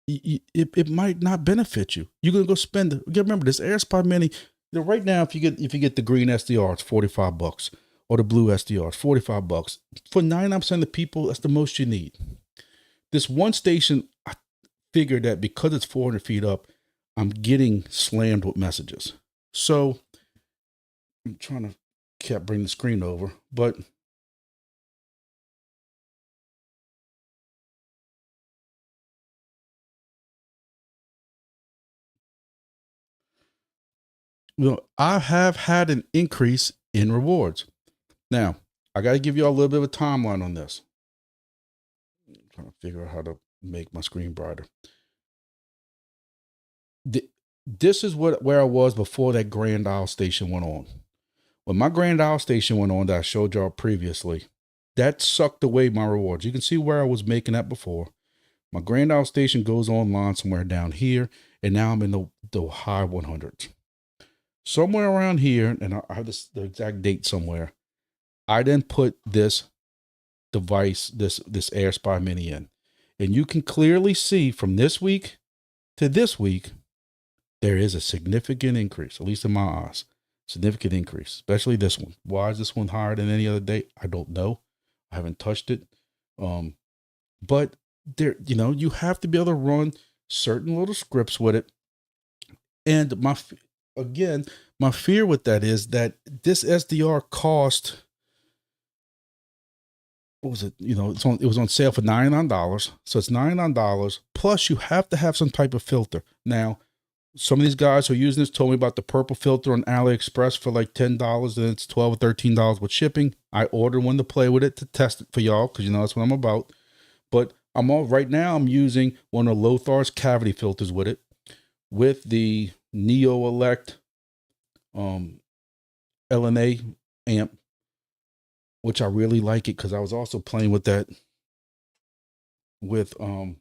Speaker 1: it might not benefit you. You're going to go spend, remember this AirSpy Mini, right now, if you get the green SDR, it's $45, or the blue SDR, it's $45. For 99% of the people, that's the most you need. This one station, I figured that because it's 400 feet up, I'm getting slammed with messages. So I'm trying to bring the screen over, but you know, I have had an increase in rewards. Now, I got to give you all a little bit of a timeline on this. I'm trying to figure out how to make my screen brighter. This is where I was before that Grand Isle station went on. When my Grand Isle station went on that I showed y'all previously, that sucked away my rewards. You can see where I was making that before. My Grand Isle station goes online somewhere down here, and now I'm in the high 100s. Somewhere around here, and I have the exact date somewhere, I then put this device, this AirSpy Mini in. And you can clearly see from this week to this week, there is a significant increase, at least in my eyes. Significant increase, especially this one. Why is this one higher than any other day? I don't know. I haven't touched it. But there, you know, you have to be able to run certain little scripts with it. And my fear with that is that this SDR cost, what was it? You know, it was on sale for $99. So it's $99. Plus you have to have some type of filter. Now, some of these guys who are using this told me about the purple filter on AliExpress for like $10, and it's $12 or $13 with shipping. I ordered one to play with it, to test it for y'all, because you know that's what I'm about. But right now I'm using one of Lothar's cavity filters with it, with the Neo Elect LNA amp, which I really like it because I was also playing with that with one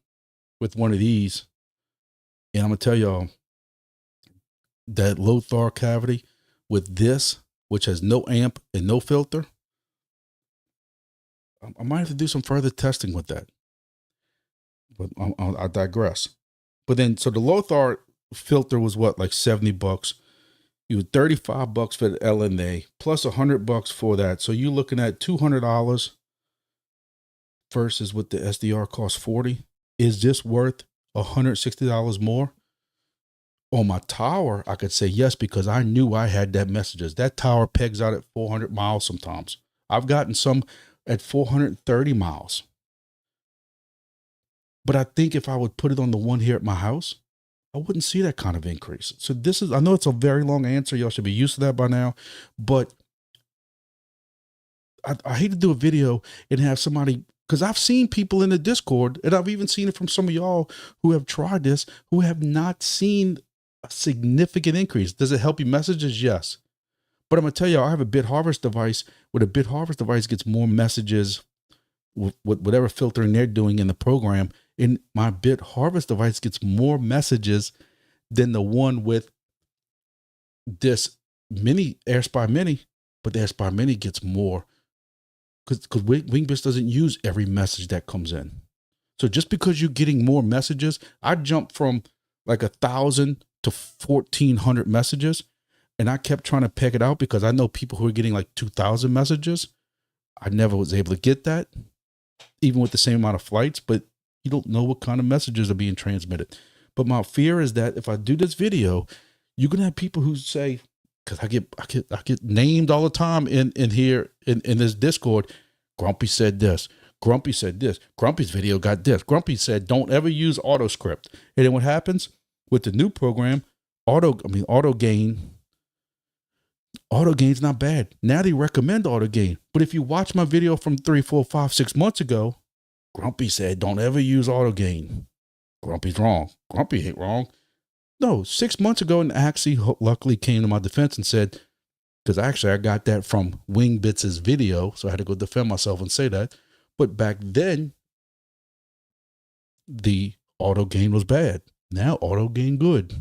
Speaker 1: of these, and I'm gonna tell y'all that Lothar cavity with this, which has no amp and no filter, I might have to do some further testing with that. But I digress. But then, so the Lothar filter was what, like $70. You had $35 for the LNA plus $100 for that. So you're looking at $200 versus what the SDR costs $40. Is this worth $160 more? On my tower, I could say yes, because I knew I had that messages. That tower pegs out at 400 miles sometimes. I've gotten some at 430 miles. But I think if I would put it on the one here at my house, I wouldn't see that kind of increase. So this is, I know it's a very long answer. Y'all should be used to that by now, but I hate to do a video and have somebody, because I've seen people in the Discord, and I've even seen it from some of y'all who have tried this, who have not seen a significant increase. Does it help you messages? Yes. But I'm going to tell you, I have a bit harvest device where the bit harvest device gets more messages with whatever filtering they're doing in the program. And my bit harvest device gets more messages than the one with this mini AirSpy Mini, but the AirSpy Mini gets more because Wingbits doesn't use every message that comes in. So just because you're getting more messages, I jumped from like 1,000 to 1,400 messages, and I kept trying to peg it out because I know people who are getting like 2,000 messages. I never was able to get that, even with the same amount of flights, but you don't know what kind of messages are being transmitted. But my fear is that if I do this video, you're gonna have people who say, because I get named all the time in here in this Discord, Grumpy said this, Grumpy said this, Grumpy's video got this, Grumpy said don't ever use AutoScript. And then what happens with the new program, AutoGain's not bad. Now they recommend AutoGain. But if you watch my video from 3, 4, 5, 6 months ago, Grumpy said don't ever use AutoGain. Grumpy's wrong. Grumpy ain't wrong. No, 6 months ago, and actually luckily came to my defense and said, because actually I got that from Wingbits' video, so I had to go defend myself and say that. But back then, the AutoGain was bad. Now AutoGain good.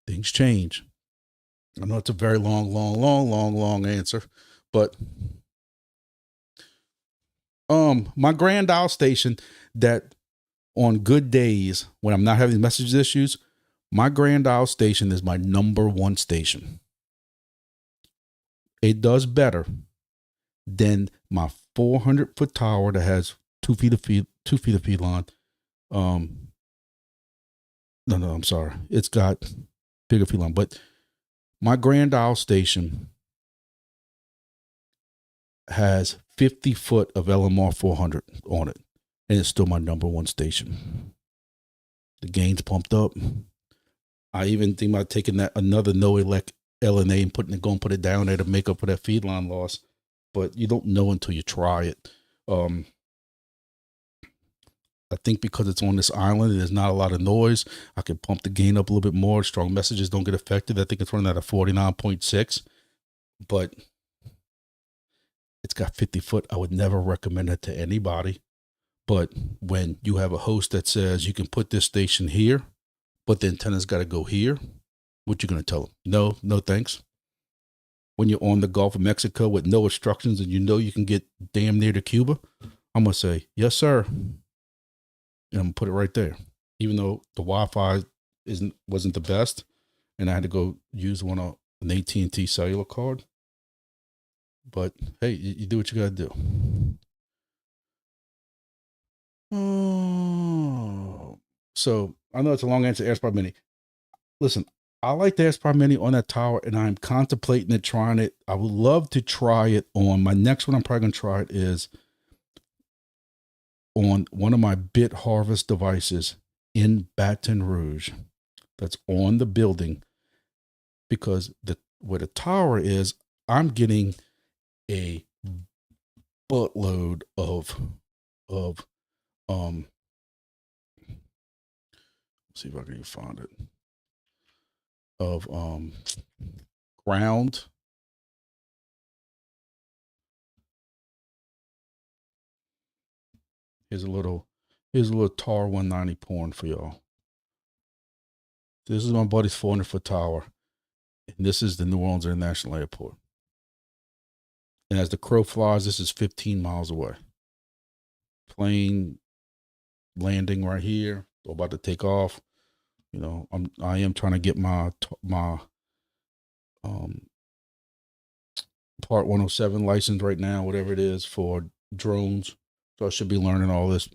Speaker 1: Things change. I know it's a very long answer, but my Grand Isle station, that on good days when I'm not having message issues, my Grand Isle station is my #1 station. It does better than my 400-foot tower that has 2 feet of feed line. No, I'm sorry. It's got bigger feed line, but my Grand Isle station has 50 foot of LMR 400 on it, and it's still my #1 station. The gain's pumped up. I even think about taking that another no elect LNA and going to put it down there to make up for that feed line loss, but you don't know until you try it. I think because it's on this island and there's not a lot of noise, I can pump the gain up a little bit more. Strong messages don't get affected. I think it's running at a 49.6. but it's got 50 foot. I would never recommend it to anybody. But when you have a host that says you can put this station here, but the antenna's got to go here, what you going to tell them? No, no thanks. When you're on the Gulf of Mexico with no instructions and you know you can get damn near to Cuba, I'm going to say, yes, sir. And I'm going to put it right there. Even though the Wi-Fi wasn't the best, and I had to go use an AT&T cellular card. But hey, you do what you got to do. Oh, so I know it's a long answer to AirSpy Mini. Listen, I like the AirSpy Mini on that tower, and I'm contemplating it, trying it. I would love to try it on my next one. I'm probably going to try it is on one of my Bit Harvest devices in Baton Rouge that's on the building, because where the tower is, I'm getting a buttload of see if I can find it, of ground. Here's a little TAR 190 porn for y'all. This is my buddy's 400-foot tower, and this is the New Orleans International Airport. And as the crow flies, this is 15 miles away. Plane landing right here, about to take off. You know, I am trying to get my Part 107 license right now, whatever it is, for drones. So I should be learning all this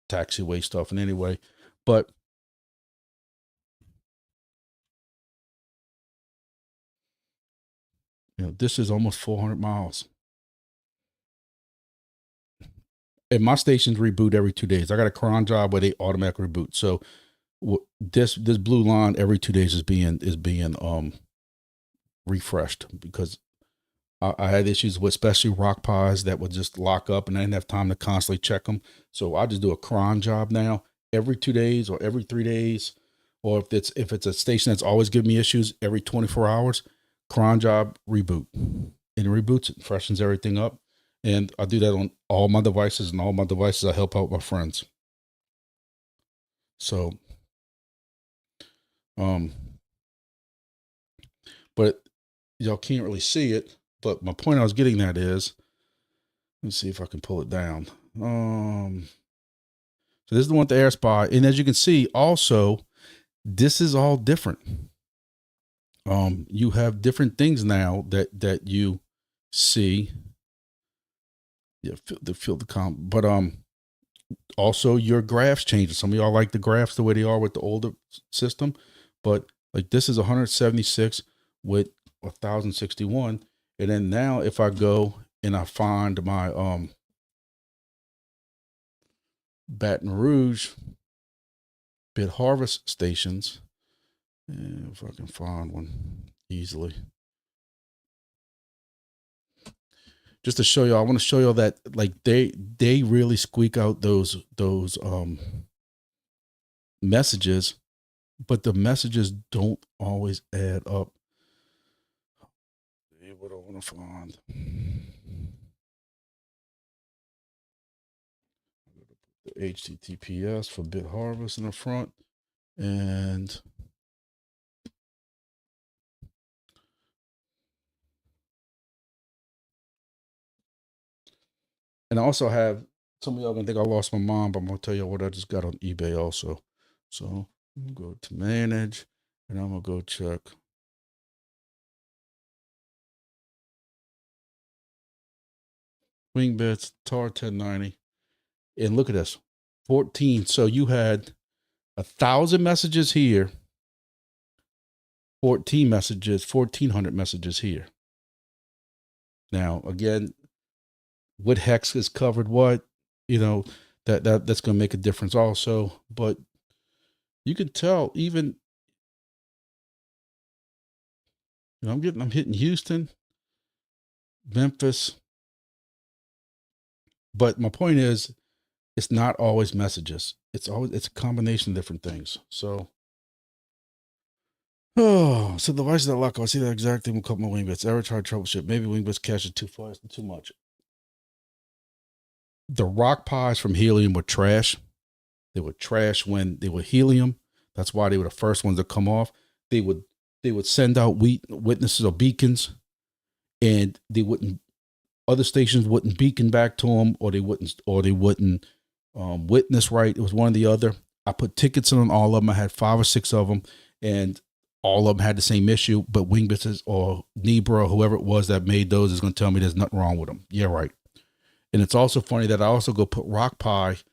Speaker 1: taxiway stuff. And anyway, but you know, this is almost 400 miles. And my stations reboot every 2 days. I got a cron job where they automatically reboot. So this blue line every 2 days is being refreshed, because I had issues with especially rock pies that would just lock up, and I didn't have time to constantly check them. So I just do a cron job now every 2 days or every 3 days, or if it's a station that's always giving me issues, every 24 hours, cron job reboot, and it reboots it, freshens everything up. And I do that on all my devices, and all my devices I help out my friends. So, but y'all can't really see it. But my point I was getting at is, let's see if I can pull it down. So this is the one with the AirSpy, and as you can see, also this is all different. You have different things now that you see. Yeah, feel the comp, but also your graphs change. Some of y'all like the graphs the way they are with the older system, but like this is 176 with 1061, and then now if I go and I find my Baton Rouge Bit Harvest stations, if I can find one easily, just to show y'all, I want to show y'all that like they really squeak out those messages, but the messages don't always add up. What I want to find. The HTTPS for Bit Harvest in the front, and I also have, some of y'all gonna think I lost my mom, but I'm gonna tell you what I just got on eBay also. So I'm gonna go to manage, and I'm gonna go check. Wingbits, TAR 1090. And look at this, 14. So you had 1,000 messages here, 14 messages, 1,400 messages here. Now, again, what hex is covered what, you know, that's going to make a difference also. But you can tell, even, you know, I'm hitting Houston, Memphis. But my point is, it's not always messages. It's a combination of different things. So Oh, so the devices that lock, I see that exact thing with a couple of Wingbits. Ever tried troubleshoot? Maybe Wingbits cache it too fast and too much. The rock pies from Helium were trash. They were trash when they were Helium. That's why they were the first ones to come off. They would send out witnesses or beacons, and they wouldn't. Other stations wouldn't beacon back to them, or they wouldn't witness right. It was one or the other. I put tickets in on all of them. I had 5 or 6 of them, and all of them had the same issue. But Wingbits or Nebra, whoever it was that made those, is going to tell me there's nothing wrong with them. Yeah, right. And it's also funny that I also go put RockPi,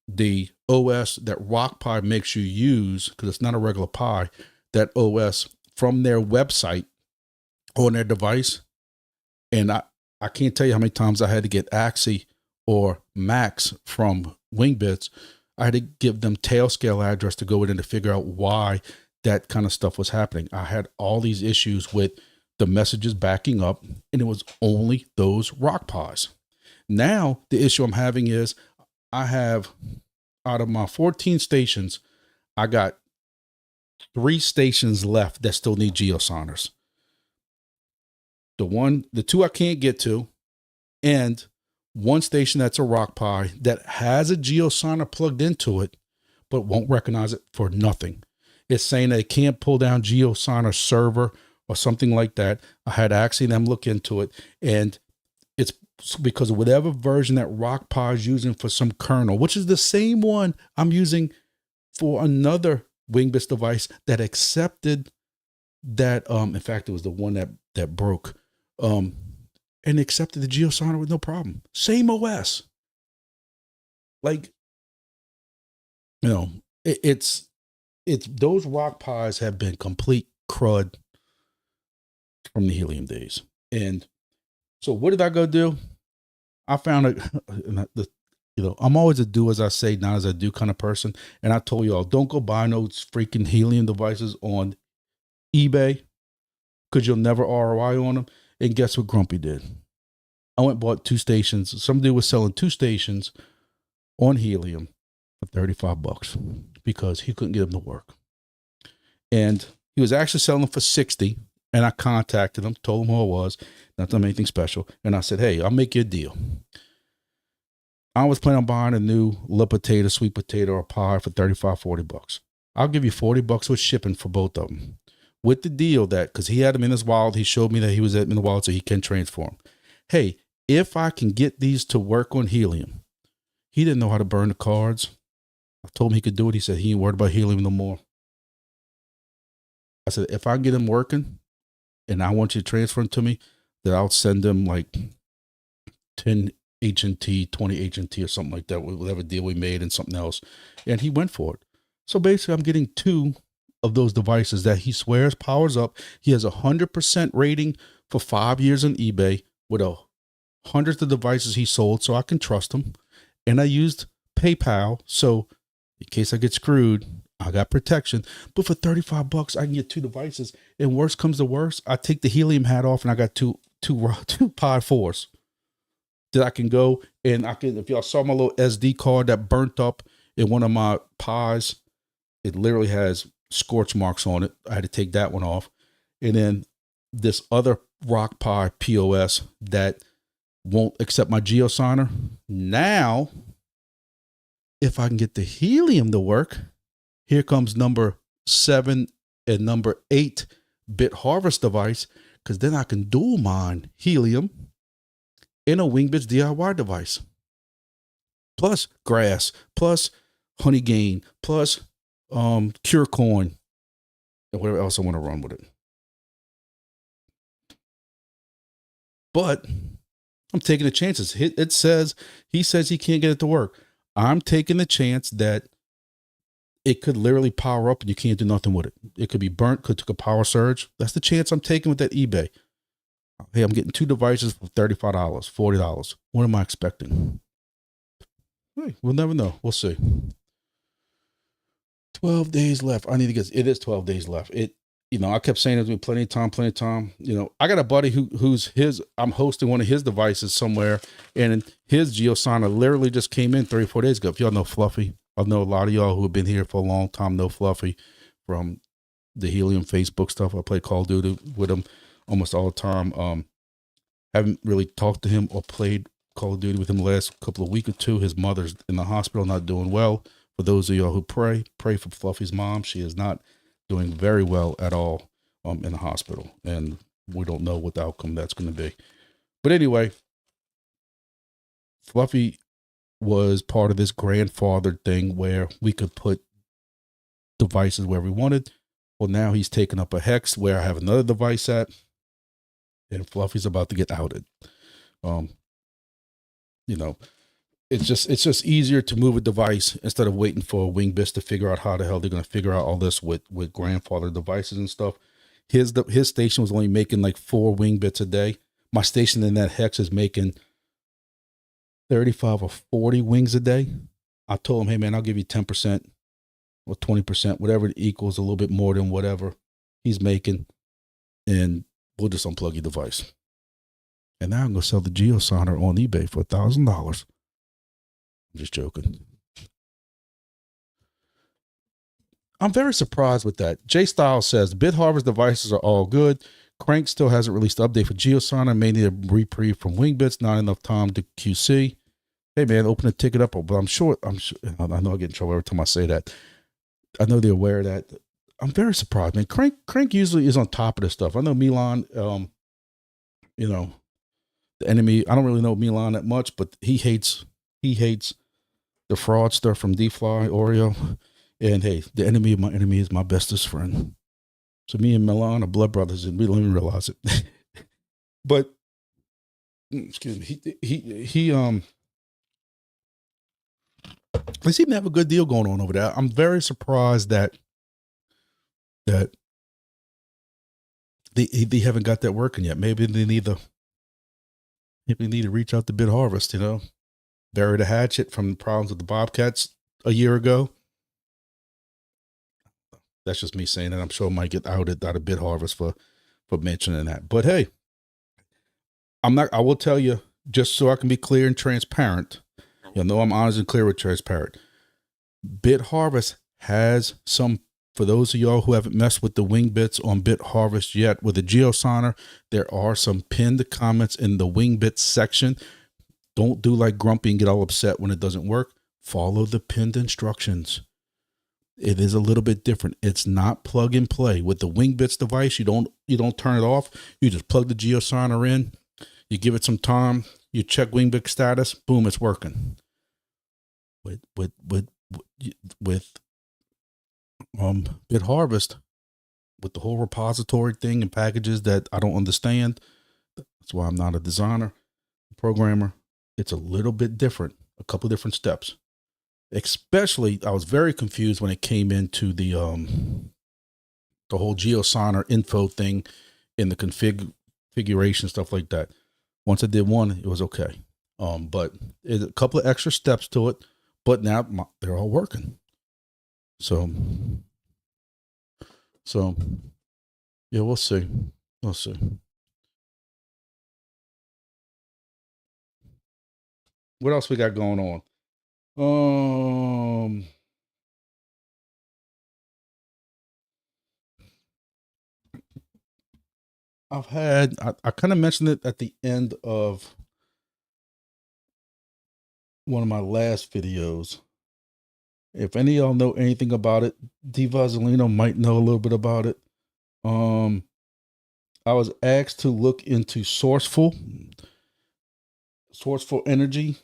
Speaker 1: the OS that RockPi makes you use, because it's not a regular Pi, that OS from their website on their device. And I can't tell you how many times I had to get Axie or Max from Wingbits. I had to give them Tailscale address to go in and to figure out why that kind of stuff was happening. I had all these issues with the messages backing up, and it was only those RockPis. Now, the issue I'm having is I have, out of my 14 stations, I got 3 stations left that still need geosonars. The 2 I can't get to, and 1 station that's a RockPi that has a geosonar plugged into it, but won't recognize it for nothing. It's saying that it can't pull down geosonar server or something like that. I had Axie them look into it, and it's because of whatever version that RockPi is using for some kernel, which is the same one I'm using for another Wingbits device that accepted that. In fact, it was the one that broke. And accepted the geosonar with no problem. Same OS. Like, it's those RockPis have been complete crud from the Helium days. And so what did I go do? I found I'm always a do as I say, not as I do kind of person. And I told y'all, don't go buy no freaking Helium devices on eBay, because you'll never ROI on them. And guess what Grumpy did? I went and bought 2 stations. Somebody was selling 2 stations on Helium for $35 because he couldn't get them to work. And he was actually selling them for $60. And I contacted him, told him who it was, not done anything special. And I said, hey, I'll make you a deal. I was planning on buying a new potato, sweet potato, or pie for $35, $40. I'll give you $40 with shipping for both of them. With the deal that, because he had them in his wallet, he showed me that he was in the wallet so he can transform. Hey, if I can get these to work on Helium. He didn't know how to burn the cards. I told him he could do it. He said he ain't worried about Helium no more. I said, if I get them working and I want you to transfer them to me, then I'll send them like 10 H&T, 20 H&T or something like that, whatever deal we made and something else. And he went for it. So basically I'm getting 2 of those devices that he swears powers up. He has 100% rating for 5 years on eBay with hundreds of devices he sold, so I can trust him. And I used PayPal, so in case I get screwed, I got protection. But for $35, I can get 2 devices. And worst comes to worst, I take the Helium hat off and I got two Pi 4s that I can go and I can. If y'all saw my little SD card that burnt up in one of my Pis, it literally has scorch marks on it. I had to take that one off. And then this other RockPi POS that won't accept my geosonar. Now, if I can get the Helium to work, here comes number 7 and number 8 bit harvest device, because then I can dual mine Helium in a Wingbits DIY device. Plus grass, plus Honeygain, plus Cure Coin, and whatever else I want to run with it. But I'm taking the chances. He says he can't get it to work. I'm taking the chance that it could literally power up and you can't do nothing with it. It could be burnt, could take a power surge. That's the chance I'm taking with that eBay. Hey, I'm getting 2 devices for $35, $40. What am I expecting? Hey, we'll never know. We'll see. 12 days left. I need to get, it is 12 days left. I kept saying there's been plenty of time. I got a buddy I'm hosting one of his devices somewhere, and his geosonar literally just came in 3 or 4 days ago. If y'all know Fluffy, I know a lot of y'all who have been here for a long time know Fluffy from the Helium Facebook stuff. I play Call of Duty with him almost all the time. Haven't really talked to him or played Call of Duty with him the last couple of weeks or two. His mother's in the hospital, not doing well. For those of y'all who pray for Fluffy's mom. She is not doing very well at all in the hospital, and we don't know what the outcome that's going to be. But anyway, Fluffy was part of this grandfather thing where we could put devices where we wanted. Well, now he's taken up a hex where I have another device at, and Fluffy's about to get outed. You know, it's just easier to move a device instead of waiting for Wingbits to figure out how the hell they're going to figure out all this with grandfather devices and stuff. His station was only making like 4 Wingbits a day. My station in that hex is making 35 or 40 wings a day. I told him, hey man, I'll give you 10% or 20%, whatever it equals, a little bit more than whatever he's making, and we'll just unplug your device. And now I'm going to sell the Geosonic on eBay for $1,000. I'm just joking. I'm very surprised with that. Jay Styles says, Bit Harvest devices are all good. Crank still hasn't released the update for Geosonic. May need a reprieve from Wingbits. Not enough time to QC. Hey man, open the ticket up. But I'm sure, I know I get in trouble every time I say that. I know they're aware of that. I'm very surprised, man. Crank usually is on top of this stuff. I know Milan, you know, the enemy. I don't really know Milan that much, but he hates the fraudster from DFly Oreo. And hey, the enemy of my enemy is my bestest friend. So me and Milan are blood brothers, and we don't even realize it. But excuse me, he they seem to have a good deal going on over there. I'm very surprised that they haven't got that working yet. Maybe they need to reach out to Bit Harvest, you know, bury the hatchet from the problems with the Bobcats a year ago. That's just me saying that. I'm sure I might get outed out of Bit Harvest for mentioning that. But hey, I will tell you, just so I can be clear and transparent. You'll know I'm honest and clear with transparent. Bit Harvest has some, for those of y'all who haven't messed with the Wingbits on Bit Harvest yet, with the Geosonic, there are some pinned comments in the Wingbits section. Don't do like Grumpy and get all upset when it doesn't work. Follow the pinned instructions. It is a little bit different. It's not plug and play. With the Wingbits device, you don't turn it off. You just plug the Geosonic in. You give it some time. You check Wingbit status. Boom, it's working. With Bit Harvest, with the whole repository thing and packages that I don't understand. That's why I'm not a designer, programmer. It's a little bit different. A couple of different steps. Especially, I was very confused when it came into the whole Geosonic info thing in the configuration, stuff like that. Once I did one, it was okay. But there's a couple of extra steps to it, but now they're all working. So yeah, we'll see. We'll see. What else we got going on? I kind of mentioned it at the end of one of my last videos. If any of y'all know anything about it, Divazolino might know a little bit about it. I was asked to look into Sourceful Energy,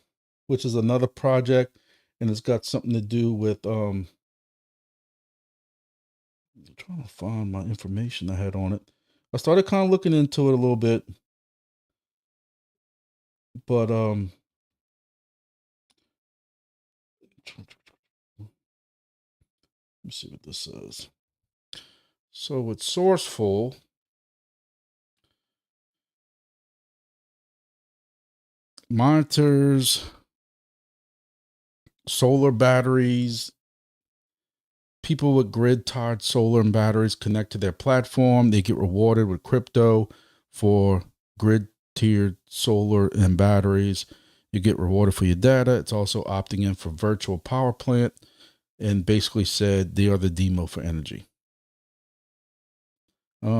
Speaker 1: which is another project, and it's got something to do with I'm trying to find my information I had on it. I started kind of looking into it a little bit, but let me see what this says. So with Sourceful, monitors solar batteries. People with grid-tied solar and batteries connect to their platform. They get rewarded with crypto for grid-tiered solar and batteries. You get rewarded for your data. It's also opting in for virtual power plant, and basically said they are the demo for energy. He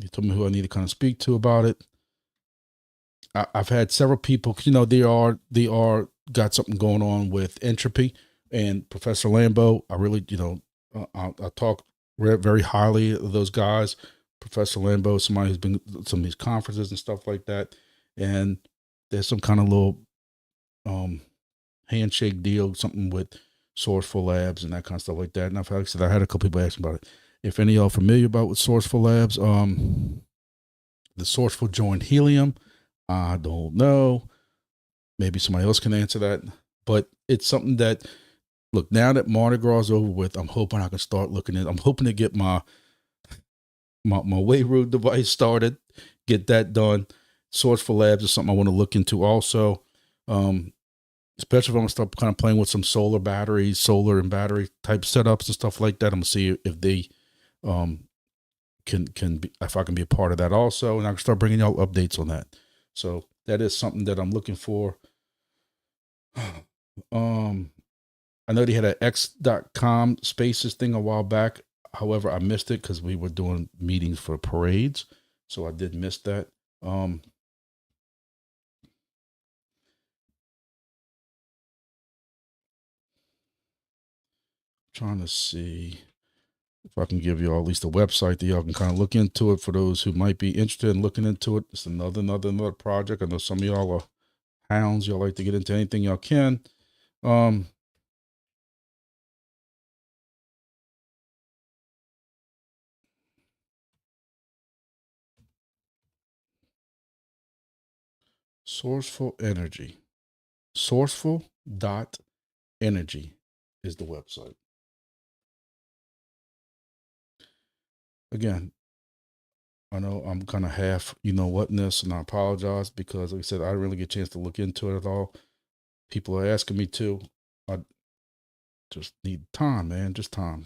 Speaker 1: told me who I need to kind of speak to about it. I've had several people, they are got something going on with entropy, and Professor Lambo. I really, I talk very highly of those guys. Professor Lambo, somebody who's been to some of these conferences and stuff like that. And there's some kind of little handshake deal, something with Sourceful Labs and that kind of stuff like that. And I've had, I had a couple people ask about it. If any of y'all familiar about with Sourceful Labs, the Sourceful joined Helium. I don't know. Maybe somebody else can answer that. But it's something that, look, now that Mardi Gras is over with, I'm hoping I can start looking at. I'm hoping to get my Waveroot device started, get that done. Sourceful Labs is something I want to look into also. Especially if I'm gonna start kind of playing with some solar and battery type setups and stuff like that. I'm gonna see if they can be, if I can be a part of that also, and I can start bringing y'all updates on that. So that is something that I'm looking for. I know they had an X.com Spaces thing a while back. However, I missed it because we were doing meetings for parades, so I did miss that. Trying to see if I can give you all at least a website that y'all can kind of look into it for those who might be interested in looking into it. It's another project. I know some of y'all are hounds. Y'all like to get into anything y'all can. Sourceful Energy. Sourceful.energy is the website. Again, I know I'm kind of half, whatness, and I apologize because, like I said, I didn't really get a chance to look into it at all. People are asking me to. I just need time, man. Just time.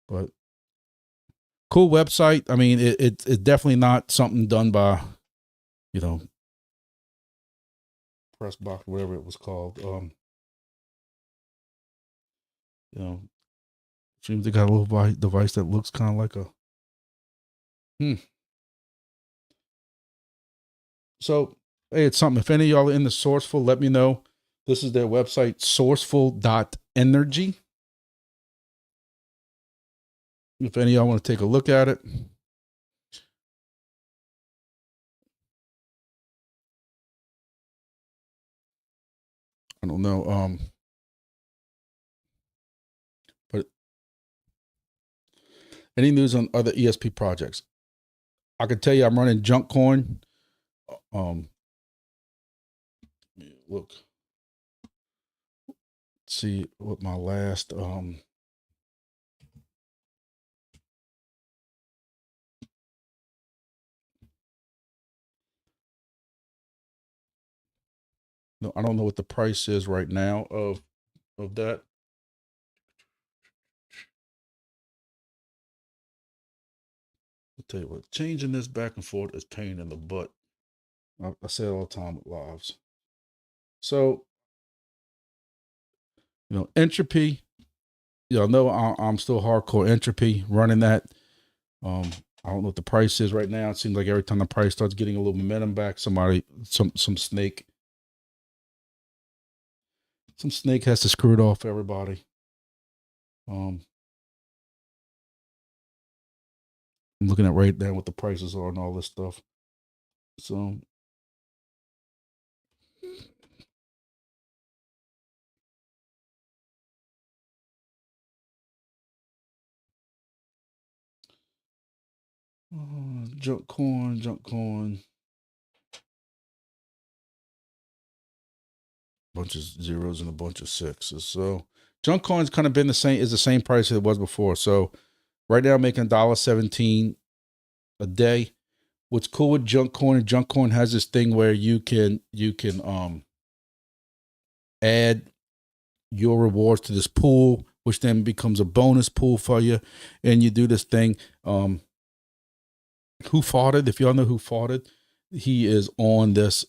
Speaker 1: But cool website. I mean, it's definitely not something done by, Pressbox, whatever it was called. Seems they got a little device that looks kind of like a. So, hey, it's something. If any of y'all are in the Sourceful, let me know. This is their website, sourceful.energy. If any of y'all want to take a look at it. I don't know. But any news on other ESP projects? I can tell you I'm running Junk Coin. Look. Let's see what my last no, I don't know what the price is right now of that. I'll tell you what, changing this back and forth is pain in the butt. I say it all the time with lives. So, entropy. Y'all know I'm still hardcore entropy running that. I don't know what the price is right now. It seems like every time the price starts getting a little momentum back, some snake has to screw it off for everybody. I'm looking at right now what the prices are and all this stuff. So junk coin. Bunch of zeros and a bunch of sixes. So junk coin's kind of been the same price as it was before. So right now I'm making $1.17 a day. What's cool with junk coin has this thing where you can add your rewards to this pool, which then becomes a bonus pool for you. And you do this thing. Who Farted? If y'all know Who Farted, he is on this.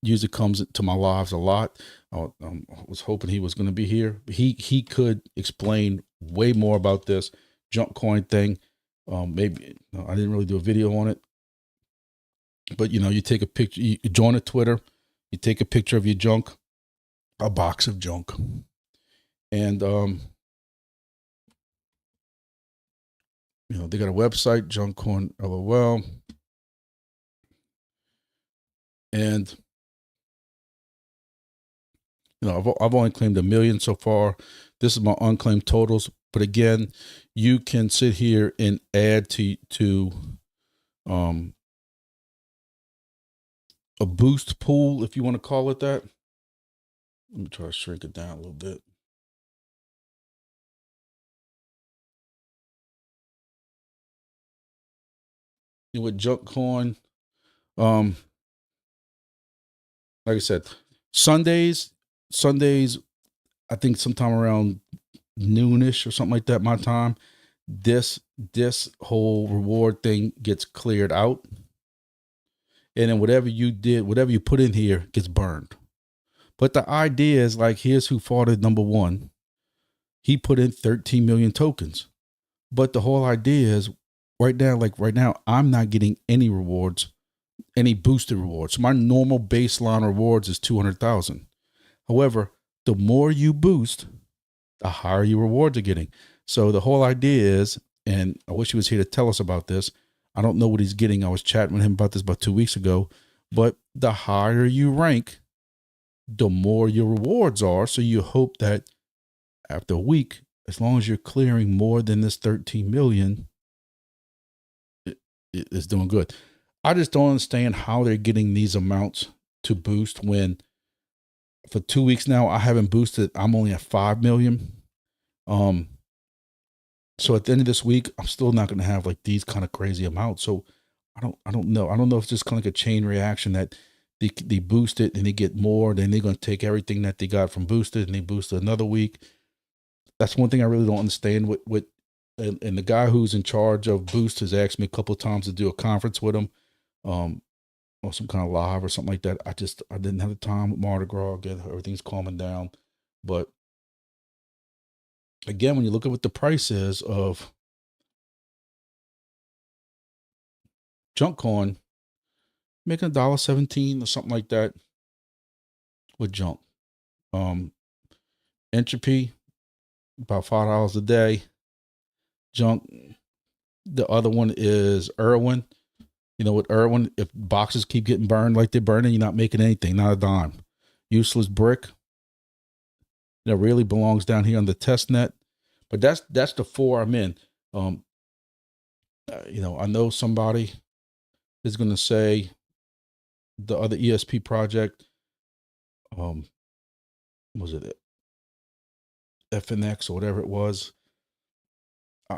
Speaker 1: Usually comes to my lives a lot. I was hoping he was going to be here. He could explain way more about this. junk coin thing. Maybe I didn't really do a video on it, but you take a picture, you join a Twitter, you take a picture of your junk, a box of junk, and they got a website, Junk Coin LOL, and I've only claimed 1 million so far. This is my unclaimed totals, but again, you can sit here and add to a boost pool, if you want to call it that. Let me try to shrink it down a little bit. With junk coin, like I said, Sundays, I think sometime around noonish or something like that, my time, this whole reward thing gets cleared out. And then whatever you put in here gets burned. But the idea is, like, here's who fought at number one. He put in 13 million tokens. But the whole idea is right now, I'm not getting any rewards, any boosted rewards. So my normal baseline rewards is 200,000. However, the more you boost, the higher your rewards are getting. So the whole idea is, and I wish he was here to tell us about this. I don't know what he's getting. I was chatting with him about this about 2 weeks ago, but the higher you rank, the more your rewards are. So you hope that after a week, as long as you're clearing more than this 13 million, it's doing good. I just don't understand how they're getting these amounts to boost when for 2 weeks now, I haven't boosted. I'm only at 5 million. So at the end of this week, I'm still not going to have like these kind of crazy amounts. So I don't know. I don't know if it's just kind of like a chain reaction that they boost it and they get more. Then they're going to take everything that they got from boosted and they boost it another week. That's one thing I really don't understand and the guy who's in charge of boost has asked me a couple of times to do a conference with him, or some kind of live or something like that. I didn't have the time with Mardi Gras. Again, everything's calming down. But again, when you look at what the price is of junk coin, making $1.17 or something like that with junk. Entropy, about $5 a day. Junk. The other one is Irwin. With Irwin, if boxes keep getting burned like they're burning, you're not making anything, not a dime. Useless brick. Really belongs down here on the test net. But that's the 4 I'm in. I know somebody is going to say the other ESP project, was it FNX or whatever it was?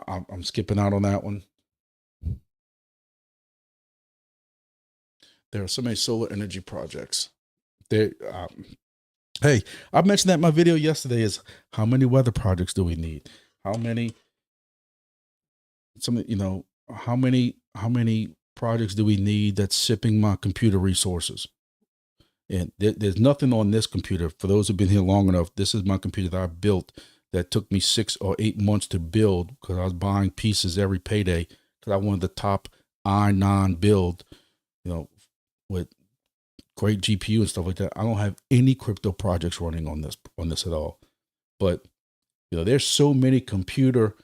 Speaker 1: I'm skipping out on that one. There are so many solar energy projects. Hey, I mentioned that in my video yesterday is how many weather projects do we need? How many projects do we need that's sipping my computer resources? And there's nothing on this computer. For those who've been here long enough, this is my computer that I built that took me 6 or 8 months to build because I was buying pieces every payday because I wanted the top i9 build, with great GPU and stuff like that. I don't have any crypto projects running on this at all. But there's so many computer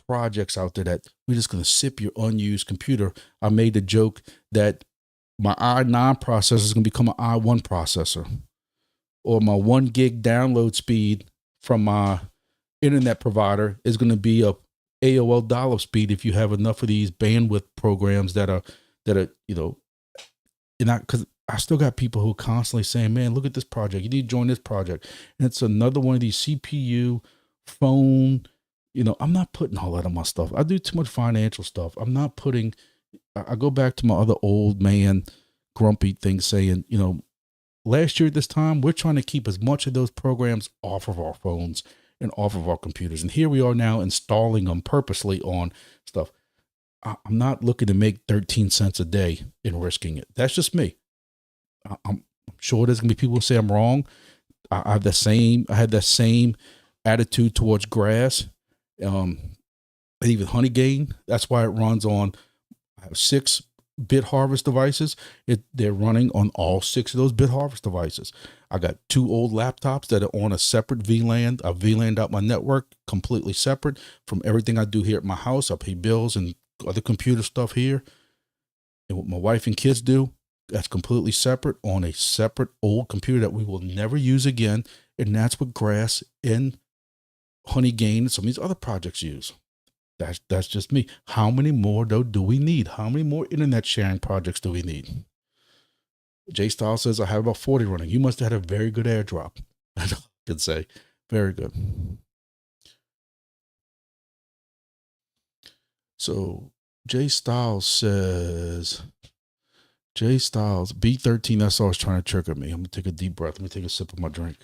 Speaker 1: projects out there that we're just going to sip your unused computer. I made the joke that my i9 processor is going to become an i1 processor, or my 1 gig download speed from my internet provider is going to be a AOL dial-up speed if you have enough of these bandwidth programs that are because I still got people who are constantly saying, man, look at this project. You need to join this project. And it's another one of these CPU, phone, I'm not putting all that on my stuff. I do too much financial stuff. I'm not putting, I go back to my other old man grumpy thing saying, last year at this time, we're trying to keep as much of those programs off of our phones and off of our computers. And here we are now installing them purposely on stuff. I'm not looking to make 13 cents a day and risking it. That's just me. I'm sure there's gonna be people who say I'm wrong. I had that same attitude towards grass. and even Honeygain. That's why it runs on, I have 6 bit harvest devices. They're running on all 6 of those bit harvest devices. I got 2 old laptops that are on a separate VLAN. I VLANed out my network completely separate from everything I do here at my house. I pay bills and other computer stuff here. And what my wife and kids do, that's completely separate on a separate old computer that we will never use again. And that's what Grass and Honeygain and some of these other projects use. That's just me. How many more though do we need? How many more internet sharing projects do we need? J Style says I have about 40 running. You must have had a very good airdrop. I can say very good. So J Styles says, J Styles B13 SR is trying to trigger me. I'm gonna take a deep breath. Let me take a sip of my drink.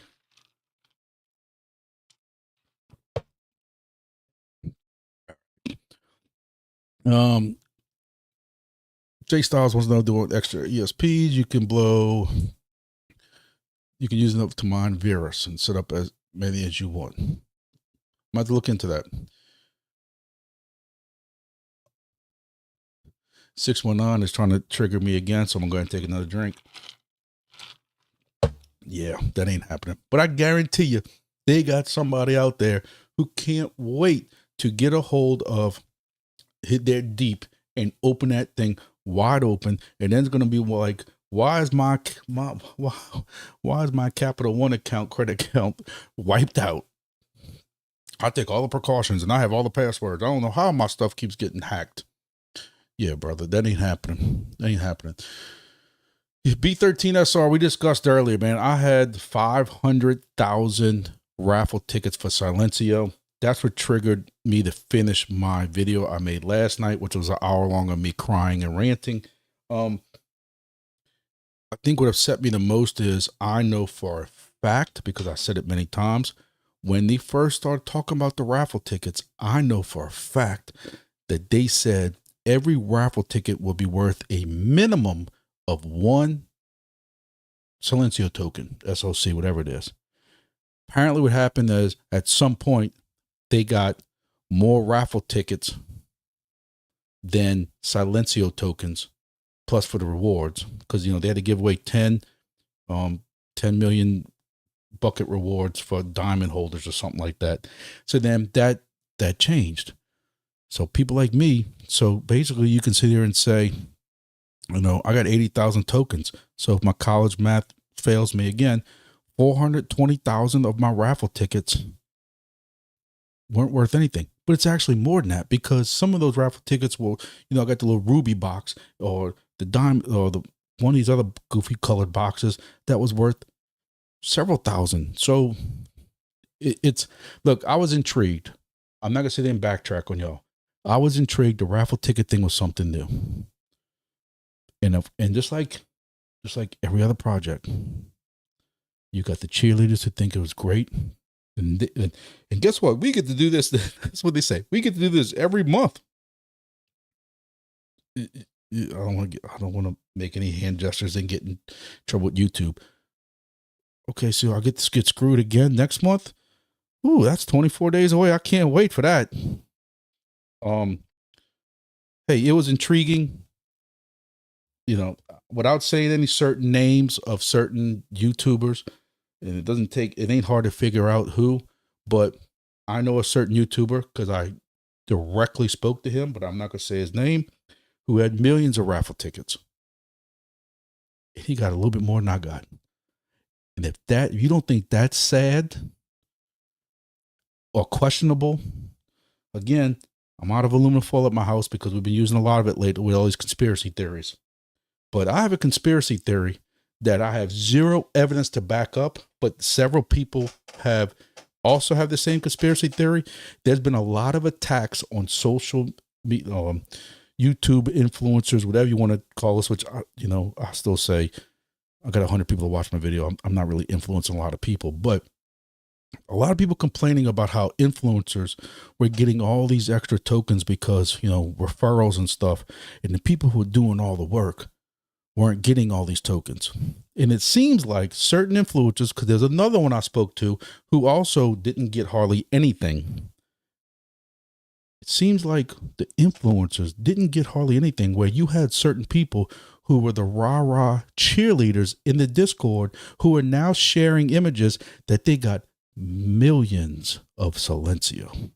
Speaker 1: J Styles wants to know, doing extra ESPs. You can use it to mine virus and set up as many as you want. I might have to look into that. 619 is trying to trigger me again, so I'm going to take another drink. Yeah, that ain't happening. But I guarantee you, they got somebody out there who can't wait to get a hold of, hit their deep and open that thing wide open, and then it's going to be like, why is my Capital One account, credit account wiped out? I take all the precautions and I have all the passwords. I don't know how my stuff keeps getting hacked. Yeah, brother, that ain't happening. That ain't happening. B13 SR, we discussed earlier, man. I had 500,000 raffle tickets for Silencio. That's what triggered me to finish my video I made last night, which was an hour long of me crying and ranting. I think what upset me the most is I know for a fact, because I said it many times, when they first started talking about the raffle tickets, I know for a fact that they said every raffle ticket will be worth a minimum of 1 Silencio token, SOC, whatever it is. Apparently what happened is at some point they got more raffle tickets than Silencio tokens, plus for the rewards, because, you know, they had to give away 10 million bucket rewards for diamond holders or something like that. So then that changed. So people like me, so basically you can sit here and say, you know, I got 80,000 tokens. So if my college math fails me again, 420,000 of my raffle tickets weren't worth anything. But it's actually more than that, because some of those raffle tickets will, you know, I got the little ruby box or the diamond or the one of these other goofy colored boxes that was worth several thousand. So it's look, I was intrigued. I'm not gonna sit there and backtrack on y'all. I was intrigued. The raffle ticket thing was something new. And just like every other project, you got the cheerleaders who think it was great. And guess what? We get to do this. That's what they say. We get to do this every month. I don't want to make any hand gestures and get in trouble with YouTube. Okay, so I get screwed again next month. Ooh, that's 24 days away. I can't wait for that. Hey, it was intriguing. You know, without saying any certain names of certain YouTubers, and it ain't hard to figure out who, but I know a certain YouTuber because I directly spoke to him, but I'm not going to say his name, who had millions of raffle tickets. And he got a little bit more than I got. And if you don't think that's sad or questionable, again, I'm out of aluminum foil at my house because we've been using a lot of it lately with all these conspiracy theories. But I have a conspiracy theory that I have zero evidence to back up, but several people also have the same conspiracy theory. There's been a lot of attacks on social YouTube influencers, whatever you want to call us, which, I still say I got 100 people to watch my video. I'm not really influencing a lot of people, but a lot of people complaining about how influencers were getting all these extra tokens because, referrals and stuff. And the people who are doing all the work weren't getting all these tokens. And it seems like certain influencers, because there's another one I spoke to who also didn't get hardly anything. it seems like the influencers didn't get hardly anything, where you had certain people who were the rah-rah cheerleaders in the Discord who are now sharing images that they got millions of Silencio.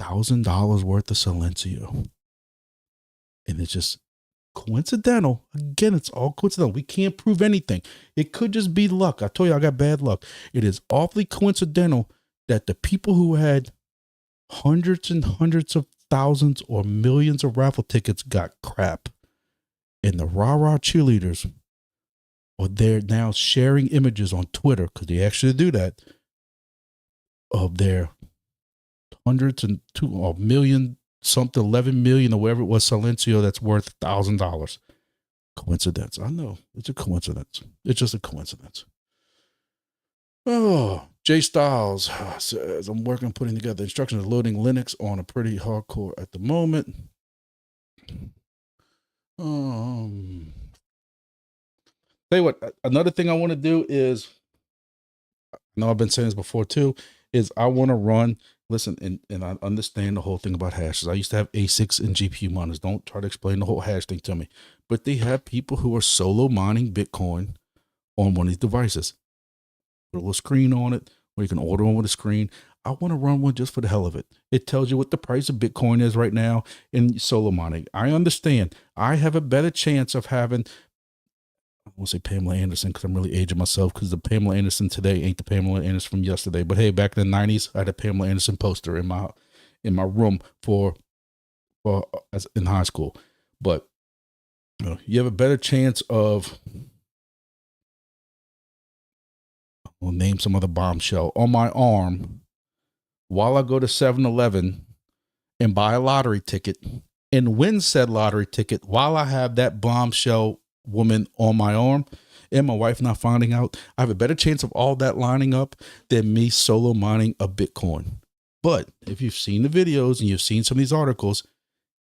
Speaker 1: $1,000 worth of Silencio. And it's just coincidental. Again, it's all coincidental. We can't prove anything. It could just be luck. I told you I got bad luck. It is awfully coincidental that the people who had hundreds and hundreds of thousands or millions of raffle tickets got crap. And the rah-rah cheerleaders are there now sharing images on Twitter, because they actually do that, of their hundreds and two or million something, 11 million or whatever it was, Silencio that's worth $1,000. Coincidence. I know. It's a coincidence. It's just a coincidence. Oh, Jay Styles says, I'm working on putting together instructions of loading Linux on a pretty hardcore at the moment. Tell you what, another thing I want to do is, I know I've been saying this before too, is I want to run, listen, and I understand the whole thing about hashes. I used to have ASICs and GPU miners. Don't try to explain the whole hash thing to me. But they have people who are solo mining Bitcoin on one of these devices. Put a little screen on it, or you can order one with a screen. I want to run one just for the hell of it. It tells you what the price of Bitcoin is right now in solo mining. I understand. I have a better chance of having, I won't say Pamela Anderson because I'm really aging myself, because the Pamela Anderson today ain't the Pamela Anderson from yesterday. But hey, back in the 90s, I had a Pamela Anderson poster in my room for as in high school. But you have a better chance of, I'll name some other bombshell, on my arm while I go to 7-Eleven and buy a lottery ticket and win said lottery ticket while I have that bombshell woman on my arm and my wife not finding out. I have a better chance of all that lining up than me solo mining a Bitcoin. But if you've seen the videos and you've seen some of these articles,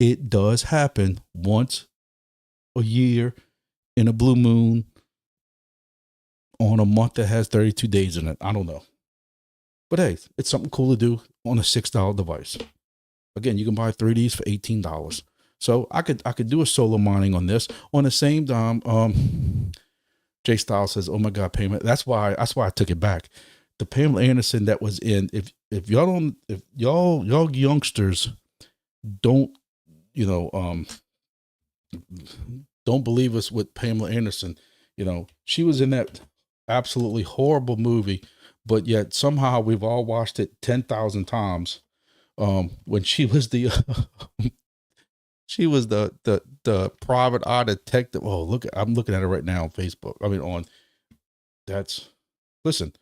Speaker 1: it does happen once a year in a blue moon on a month that has 32 days in it. I don't know. But hey, it's something cool to do on a $6 device. Again, you can buy 3Ds for $18. So I could do a solo mining on this on the same time. Jay Styles says, "Oh my God, payment." That's why I took it back. The Pamela Anderson that was in. If y'all youngsters don't, don't believe us with Pamela Anderson, she was in that absolutely horrible movie, but yet somehow we've all watched it 10,000 times. When she was the the private eye detective. Oh, I'm looking at it right now on Facebook. I mean, listen,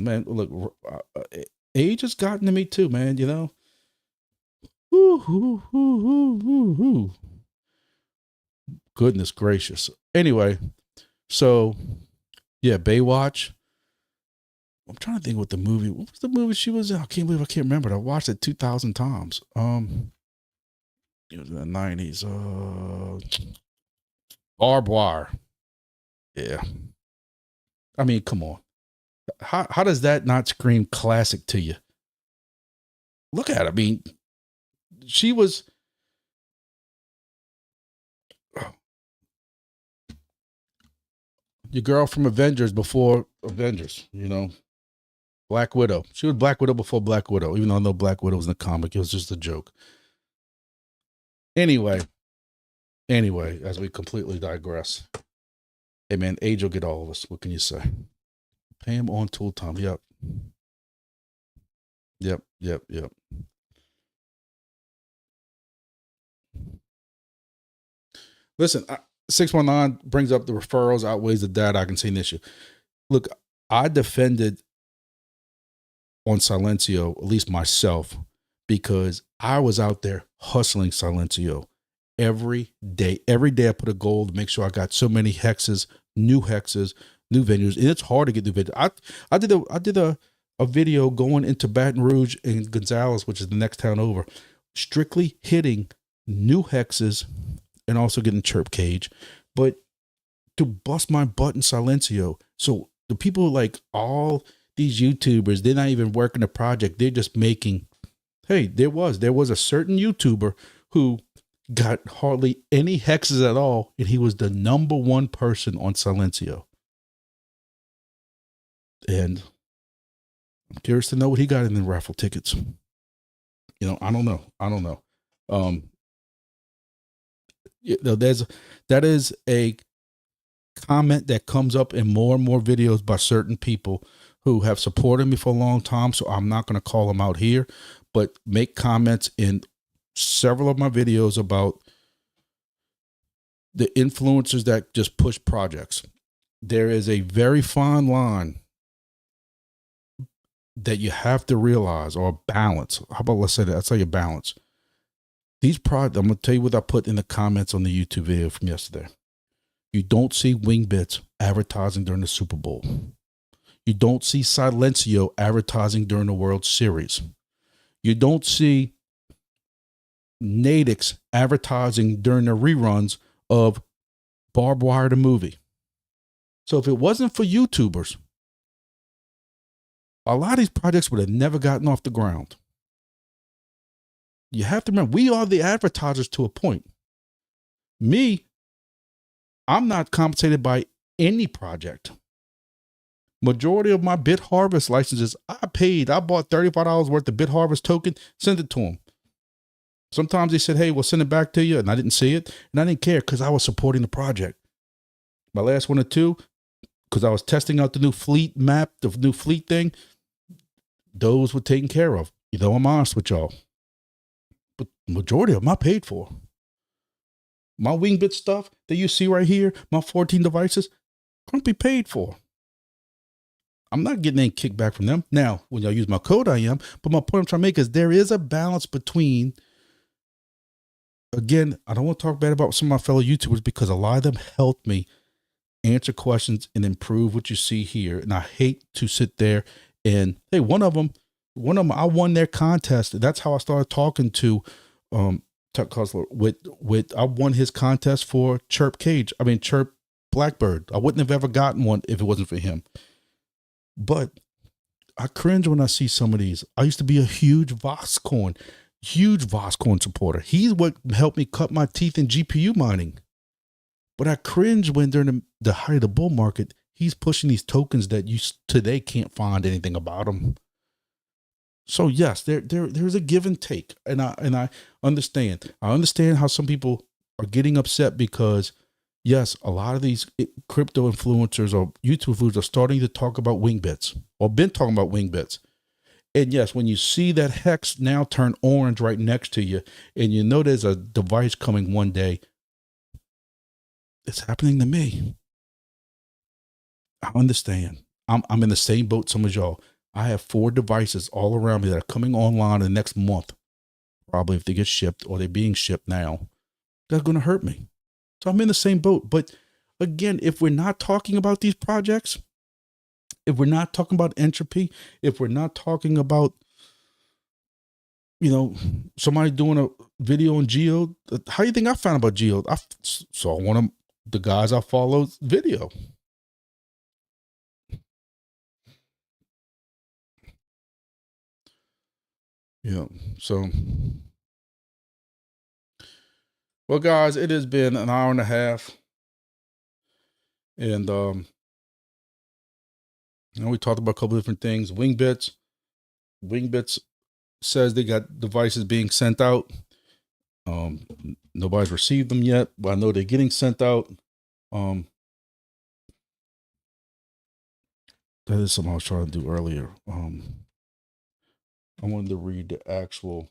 Speaker 1: man, look, age has gotten to me too, man, Goodness gracious. Anyway, so yeah, Baywatch. I'm trying to think what was the movie she was in? I can't remember it. I watched it 2,000 times. It was in the 90s. Barbed Wire. Yeah. I mean, come on. How does that not scream classic to you? Look at it. I mean, she was. Your girl from Avengers before Avengers, Black Widow. She was Black Widow before Black Widow, even though I know Black Widow was in the comic. It was just a joke. Anyway, as we completely digress. Hey, man, age will get all of us. What can you say? Pay him on tool time. Yep. Listen, 619 brings up the referrals outweighs the data I can see an issue. Look, I defended on Silencio, at least myself, because I was out there hustling Silencio every day. Every day I put a goal to make sure I got so many hexes, new venues. And it's hard to get new venues. I did a video going into Baton Rouge and Gonzales, which is the next town over, strictly hitting new hexes and also getting Chirp KAGE, but to bust my butt in Silencio. So the people like all these YouTubers, they're not even working the project. They're just making Hey, there was a certain YouTuber who got hardly any hexes at all, and he was the #1 person on Silencio. And I'm curious to know what he got in the raffle tickets. You know, I don't know. You know, that is a comment that comes up in more and more videos by certain people who have supported me for a long time. So I'm not going to call them out here, but make comments in several of my videos about the influencers that just push projects. There is a very fine line that you have to realize, or balance. How about, let's say that, I'll tell you balance. These products, I'm going to tell you what I put in the comments on the YouTube video from yesterday. You don't see Wingbits advertising during the Super Bowl. You don't see Silencio advertising during the World Series. You don't see Nadix advertising during the reruns of Barbed Wire the movie. So if it wasn't for YouTubers, a lot of these projects would have never gotten off the ground. You have to remember, we are the advertisers to a point. Me, I'm not compensated by any project. Majority of my BitHarvest licenses, I bought $35 worth of BitHarvest token, sent it to them. Sometimes they said, hey, we'll send it back to you. And I didn't see it. And I didn't care because I was supporting the project. My last one or two, because I was testing out the new fleet map, the new fleet thing, those were taken care of. You know, I'm honest with y'all. But majority of them I paid for. My Wingbit stuff that you see right here, my 14 devices, Grumpy paid for. I'm not getting any kickback from them. Now, when y'all use my code, I am. But my point I'm trying to make is there is a balance between, again, I don't want to talk bad about some of my fellow YouTubers because a lot of them helped me answer questions and improve what you see here. And I hate to sit there and, hey, one of them, I won their contest. That's how I started talking to Tuck Cussler with I won his contest for Chirp Blackbird. I wouldn't have ever gotten one if it wasn't for him. But I cringe when I see some of these. I used to be a huge Voxcoin supporter. He's what helped me cut my teeth in GPU mining. But I cringe when during the height of the bull market, he's pushing these tokens that you today can't find anything about them. So yes, there's a give and take, and I understand. I understand how some people are getting upset because, yes, a lot of these crypto influencers or YouTube influencers are starting to talk about Wingbits, or been talking about Wingbits. And yes, when you see that hex now turn orange right next to you, and you know there's a device coming one day, it's happening to me. I understand. I'm in the same boat some of y'all. I have 4 devices all around me that are coming online in the next month, probably if they get shipped or they're being shipped now. That's going to hurt me. So I'm in the same boat. But again, if we're not talking about these projects, if we're not talking about entropy, if we're not talking about, you know, somebody doing a video on Geo, how do you think I found about Geo? I saw one of the guys I follow's video. Yeah. So, well, guys, it has been an hour and a half. And, you know, we talked about a couple different things. Wingbits says they got devices being sent out. Nobody's received them yet, but I know they're getting sent out. That is something I was trying to do earlier. I wanted to read the actual.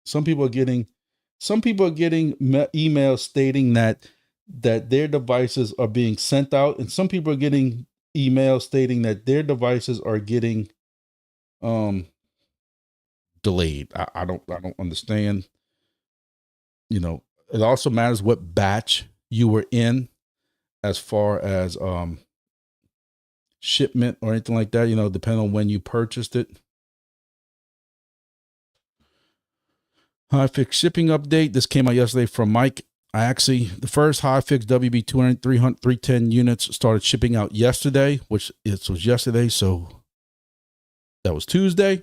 Speaker 1: Some people are getting emails stating that their devices are being sent out, and some people are getting emails stating that their devices are getting delayed. I don't understand. You know, it also matters what batch you were in as far as shipment or anything like that, you know, depending on when you purchased it. HiFix shipping update. This came out yesterday from Mike. The first HiFix WB 200, 300, 310 units started shipping out yesterday, which it was yesterday. So that was Tuesday.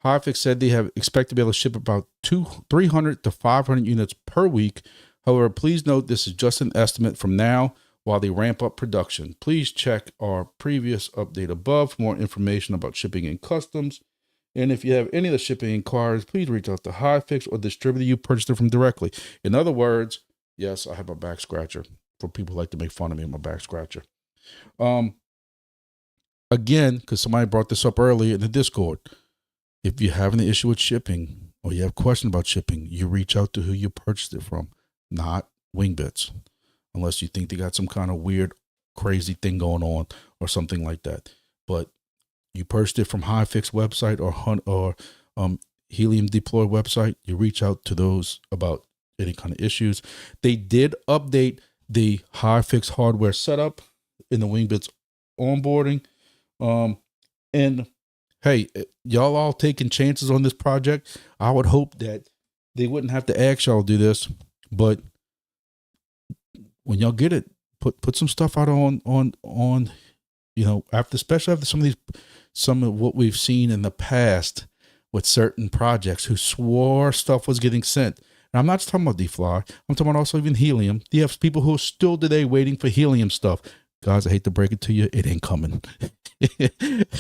Speaker 1: Hivefix said they expect to be able to ship about 300 to 500 units per week. However, please note this is just an estimate from now while they ramp up production. Please check our previous update above for more information about shipping and customs. And if you have any of the shipping inquiries, please reach out to Hivefix or distributor you purchased it from directly. In other words, yes, I have a back scratcher for people who like to make fun of me with my back scratcher. Again, because somebody brought this up earlier in the Discord, if you have an issue with shipping or you have questions about shipping, you reach out to who you purchased it from, not Wingbits, unless you think they got some kind of weird, crazy thing going on or something like that. But you purchased it from Hivefix website or Helium Deploy website, you reach out to those about any kind of issues. They did update the Hivefix hardware setup in the Wingbits onboarding. And hey, y'all all taking chances on this project. I would hope that they wouldn't have to ask y'all to do this, but when y'all get it, put some stuff out on, you know, especially after some of what we've seen in the past with certain projects who swore stuff was getting sent. And I'm not just talking about D-Fly. I'm talking about also even Helium. You have people who are still today waiting for Helium stuff. Guys, I hate to break it to you, it ain't coming.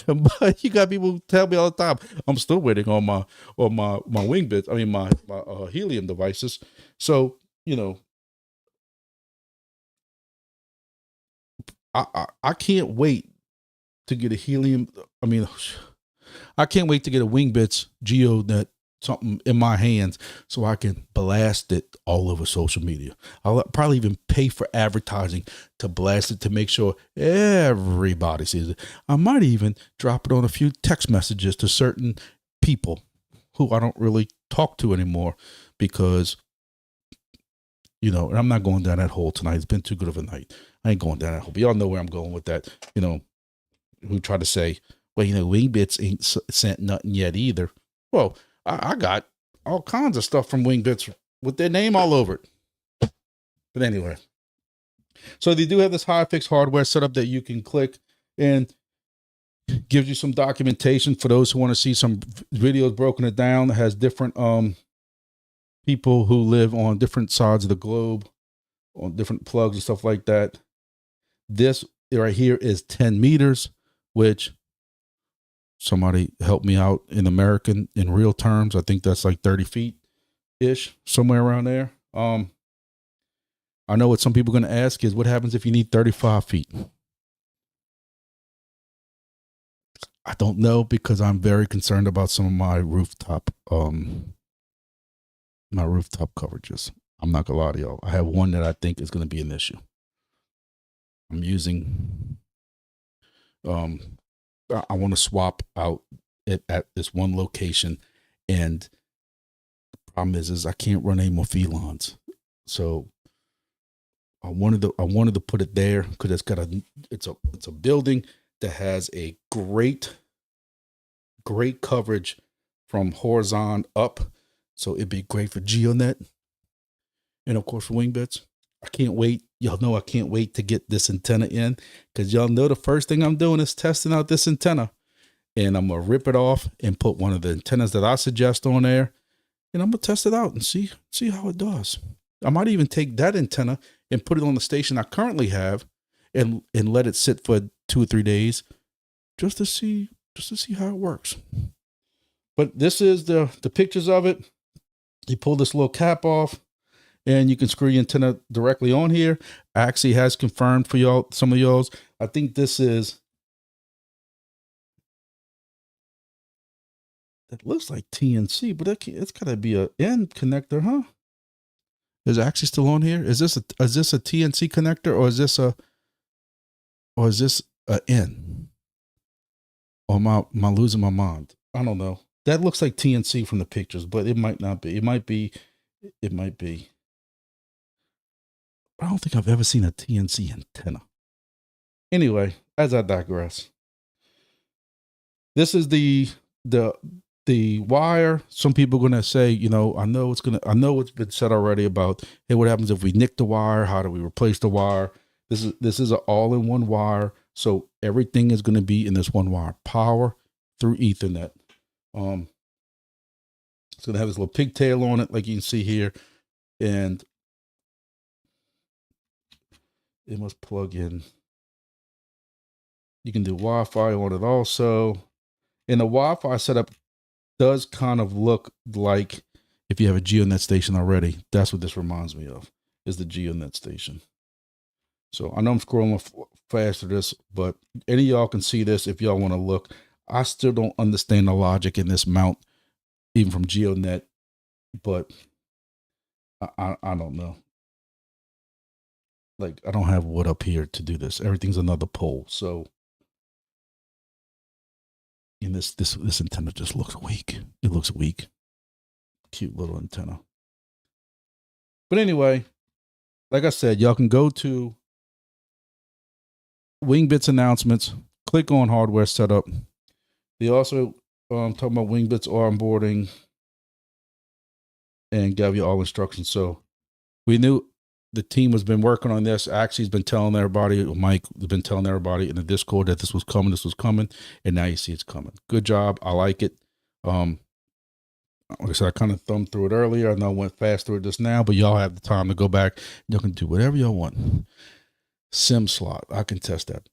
Speaker 1: But you got people who tell me all the time, I'm still waiting on my Wingbits, I mean my Helium devices. So, you know, I can't wait to get a Helium. I mean, I can't wait to get a Wingbits GeoNet something in my hands so I can blast it all over social media. I'll probably even pay for advertising to blast it to make sure everybody sees it. I might even drop it on a few text messages to certain people who I don't really talk to anymore because, you know, and I'm not going down that hole tonight. It's been too good of a night. I ain't going down that hole, but y'all know where I'm going with that. You know, who try to say, well, you know, Wingbits ain't sent nothing yet either. Well, I got all kinds of stuff from Wingbits with their name all over it. But anyway, so they do have this Hivefix hardware setup that you can click and gives you some documentation for those who want to see some videos broken it down. It has different people who live on different sides of the globe on different plugs and stuff like that. This right here is 10 meters, which somebody help me out in real terms. I think that's like 30 feet ish, somewhere around there. I know what some people are going to ask is what happens if you need 35 feet? I don't know because I'm very concerned about some of my rooftop coverages. I'm not gonna lie to y'all. I have one that I think is going to be an issue. I'm using, I want to swap out it at this one location, and the problem is I can't run any more felines. So I wanted to put it there because it's a building that has a great coverage from horizon up. So it'd be great for GeoNet and of course for Wingbits. I can't wait. Y'all know I can't wait to get this antenna in because y'all know the first thing I'm doing is testing out this antenna, and I'm going to rip it off and put one of the antennas that I suggest on there, and I'm going to test it out and see how it does. I might even take that antenna and put it on the station I currently have and let it sit for 2 or 3 days just to see how it works. But this is the pictures of it. You pull this little cap off and you can screw your antenna directly on here. Actually has confirmed for y'all, some of y'all's. I think this is, it looks like TNC, but it's gotta be a N connector, huh? Is it actually still on here? Is this a TNC connector or is this a N? Or am I losing my mind? I don't know. That looks like TNC from the pictures, but it might not be. It might be. I don't think I've ever seen a TNC antenna. Anyway, as I digress, this is the wire. Some people are gonna say, you know, I know it's been said already about, hey, what happens if we nick the wire? How do we replace the wire? This is an all-in-one wire, so everything is gonna be in this one wire. Power through Ethernet. It's going to have this little pigtail on it, like you can see here. And it must plug in. You can do Wi-Fi on it also. And the Wi-Fi setup does kind of look like if you have a GeoNet station already. That's what this reminds me of, is the GeoNet station. So I know I'm scrolling faster this, but any of y'all can see this if y'all want to look. I still don't understand the logic in this mount, even from GeoNet, but I don't know. Like, I don't have wood up here to do this. Everything's another pole. So, and this antenna just looks weak. It looks weak. Cute little antenna. But anyway, like I said, y'all can go to Wingbits announcements, click on hardware setup. They also talk about Wingbits onboarding and give you all instructions. So we knew the team has been working on this. Actually, has been telling everybody, Mike has been telling everybody in the Discord that this was coming, and now you see it's coming. Good job. I like it. Like I said, I kind of thumbed through it earlier. I know I went fast through it just now, but y'all have the time to go back. You can do whatever y'all want. SIM slot, I can test that.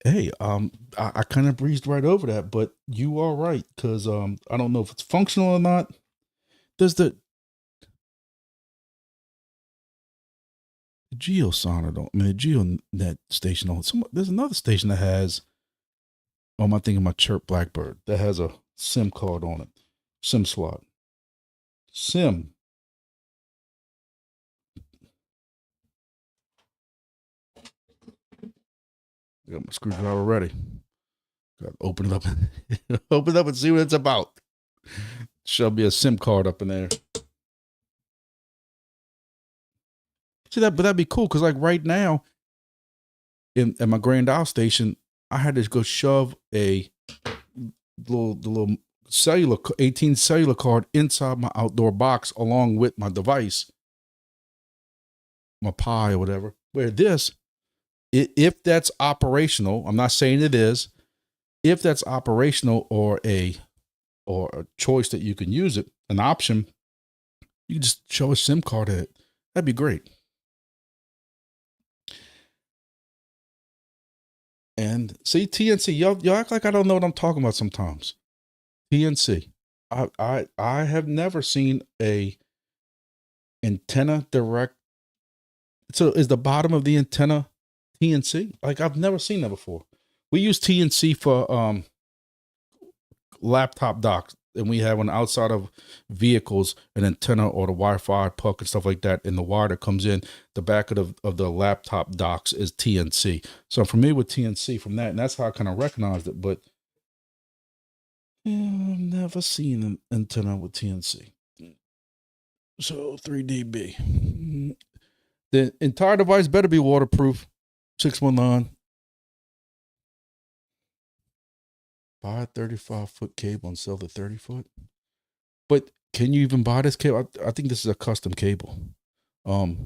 Speaker 1: Hey, I kind of breezed right over that, but you are right, because I don't know if it's functional or not. There's the GeoSonar, the GeoNet station on. There's another station that has, am I thinking my Chirp Blackbird, that has a SIM card on it, SIM slot. SIM. I got my screwdriver ready. Got to open it up, open it up and see what it's about. Should be a SIM card up in there. See that, but that'd be cool, because like right now, at my Grand Isle station, I had to go shove the little cellular 18 cellular card inside my outdoor box along with my device, my Pi or whatever. Where this, if that's operational, I'm not saying it is, if that's operational or a choice that you can use it, an option, you just show a SIM card at it. That'd be great. And see, TNC, y'all act like I don't know what I'm talking about sometimes. TNC. I have never seen a antenna direct. So is the bottom of the antenna TNC? Like, I've never seen that before. We use TNC for laptop docks, and we have on the outside of vehicles an antenna or the Wi-Fi puck and stuff like that, and the wire that comes in the back of the laptop docks is TNC. So I'm familiar with TNC from that, and that's how I kind of recognized it. But yeah, I've never seen an antenna with TNC. So 3dB. The entire device better be waterproof. 619. Buy a 35-foot cable and sell the 30-foot. But can you even buy this cable? I think this is a custom cable. At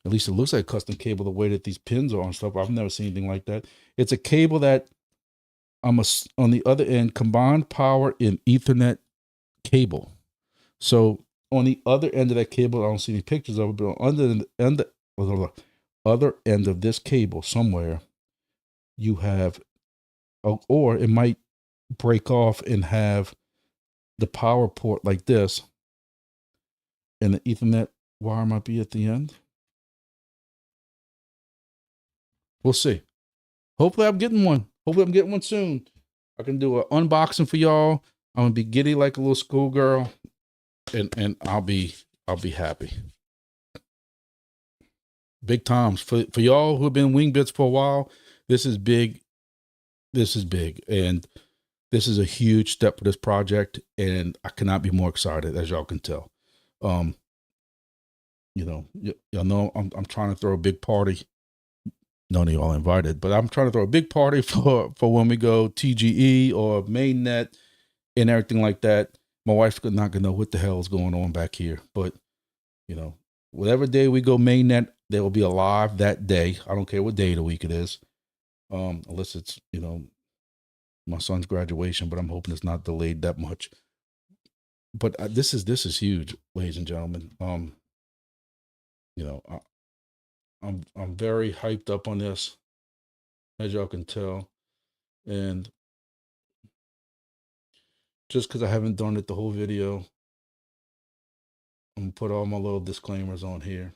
Speaker 1: least it looks like a custom cable the way that these pins are and stuff. I've never seen anything like that. It's a cable that on the other end, combined power in Ethernet cable. So on the other end of that cable, I don't see any pictures of it, but on the other end of this cable somewhere, you have, or it might break off and have the power port like this, and the Ethernet wire might be at the end. We'll see. Hopefully I'm getting one. Hopefully I'm getting one soon. I can do an unboxing for y'all. I'm gonna be giddy like a little schoolgirl, and I'll be happy. Big times for y'all who have been Wingbits for a while. This is big. This is big, and this is a huge step for this project, and I cannot be more excited, as y'all can tell. You know, y'all know I'm trying to throw a big party. None of y'all invited, but I'm trying to throw a big party for when we go TGE or mainnet and everything like that. My wife's not gonna know what the hell is going on back here, but you know, whatever day we go mainnet, they will be alive that day. I don't care what day of the week it is. Unless it's, you know, my son's graduation, but I'm hoping it's not delayed that much. but this is huge, ladies and gentlemen. You know, I'm very hyped up on this, as y'all can tell, and just because I haven't done it the whole video, I'm gonna put all my little disclaimers on here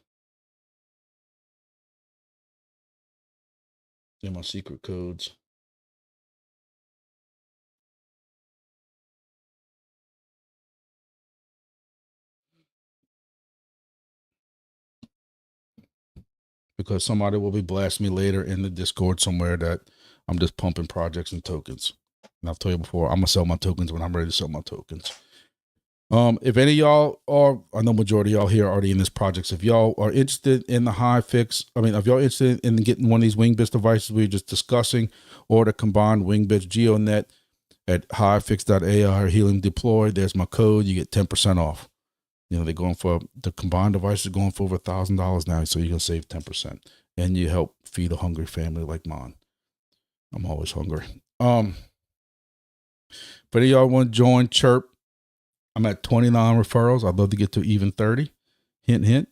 Speaker 1: and my secret codes. Because somebody will be blasting me later in the Discord somewhere that I'm just pumping projects and tokens. And I've told you before, I'm gonna sell my tokens when I'm ready to sell my tokens. If any of y'all are, I know majority of y'all here are already in this project. So if y'all are interested in the high fix, I mean, if y'all interested in getting one of these Wingbits devices we were just discussing, or the combined Wingbits GeoNet at highfix.ai or Helium Deploy, there's my code. You get 10% off. You know, they're going for, the combined device is going for over $1,000 now, so you're gonna save 10%, and you help feed a hungry family like mine. I'm always hungry. But if y'all want to join Chirp, I'm at 29 referrals. I'd love to get to even 30. Hint, hint.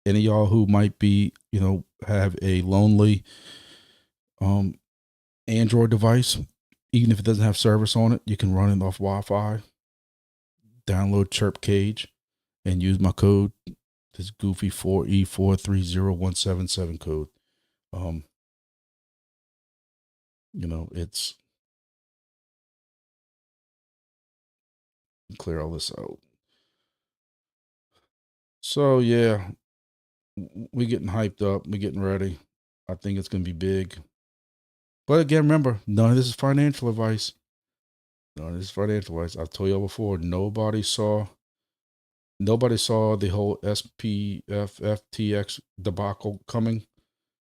Speaker 1: Any of y'all who might be, you know, have a lonely Android device, even if it doesn't have service on it, you can run it off Wi-Fi. Download Chirp KAGE and use my code, this goofy 4E430177 code. You know, it's, clear all this out. So yeah, we getting hyped up. We getting ready. I think it's gonna be big. But again, remember, none of this is financial advice. None of this is financial advice. I've told y'all before, nobody saw the whole SPFFTX debacle coming.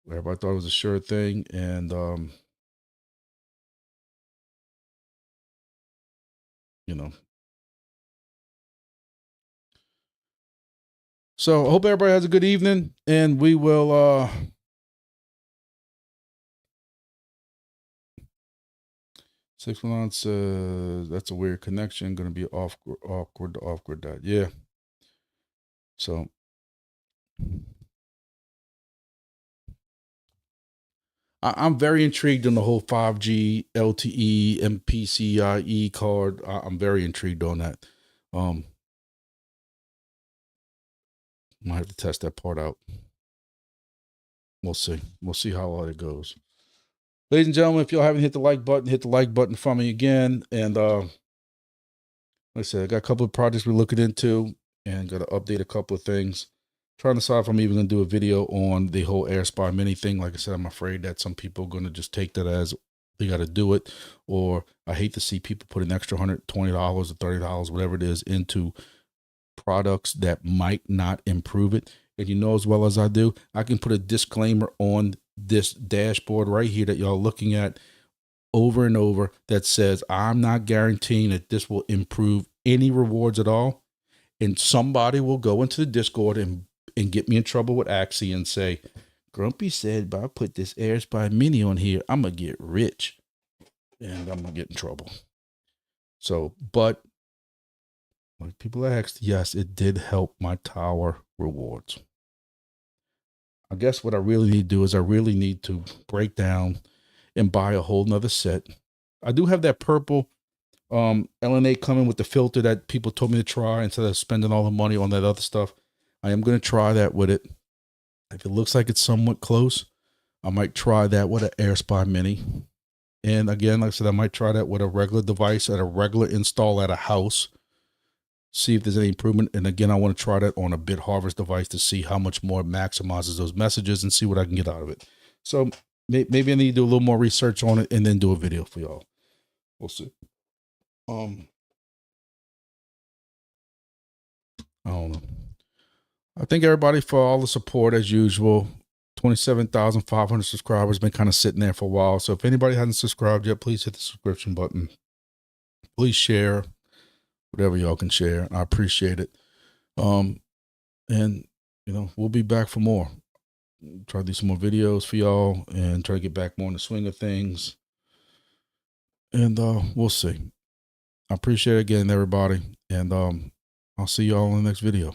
Speaker 1: Everybody thought it was a sure thing. And you know. So I hope everybody has a good evening, and we will 619 says that's a weird connection. Gonna be awkward that. Yeah. So I'm very intrigued on the whole 5G LTE MPCIe card. I'm very intrigued on that. Might have to test that part out. We'll see. We'll see how all it goes. Ladies and gentlemen, if y'all haven't hit the like button, hit the like button for me again. And like I said, I got a couple of projects we're looking into and got to update a couple of things. Trying to decide if I'm even going to do a video on the whole AirSpy Mini thing. Like I said, I'm afraid that some people are going to just take that as they got to do it. Or I hate to see people put an extra $120 or $30, whatever it is, into products that might not improve it. And you know as well as I do, I can put a disclaimer on this dashboard right here that y'all looking at over and over that says I'm not guaranteeing that this will improve any rewards at all. And somebody will go into the Discord and get me in trouble with Axie and say, Grumpy said, but I put this AirSpy Mini on here, I'm going to get rich. And I'm going to get in trouble. So, but like people asked, yes, it did help my tower rewards. I guess what I really need to do is I really need to break down and buy a whole nother set. I do have that purple LNA coming with the filter that people told me to try instead of spending all the money on that other stuff. I am going to try that with it. If it looks like it's somewhat close, I might try that with an AirSpy Mini. And again, like I said, I might try that with a regular device at a regular install at a house. See if there's any improvement. And again, I want to try that on a Bit Harvest device to see how much more it maximizes those messages and see what I can get out of it. So maybe I need to do a little more research on it and then do a video for y'all. We'll see. I don't know. I thank everybody for all the support as usual. 27,500 subscribers, been kind of sitting there for a while. So if anybody hasn't subscribed yet, please hit the subscription button. Please share whatever y'all can share. I appreciate it. And you know, we'll be back for more. Try to do some more videos for y'all and try to get back more in the swing of things. And we'll see. I appreciate it again, everybody. And I'll see you all in the next video.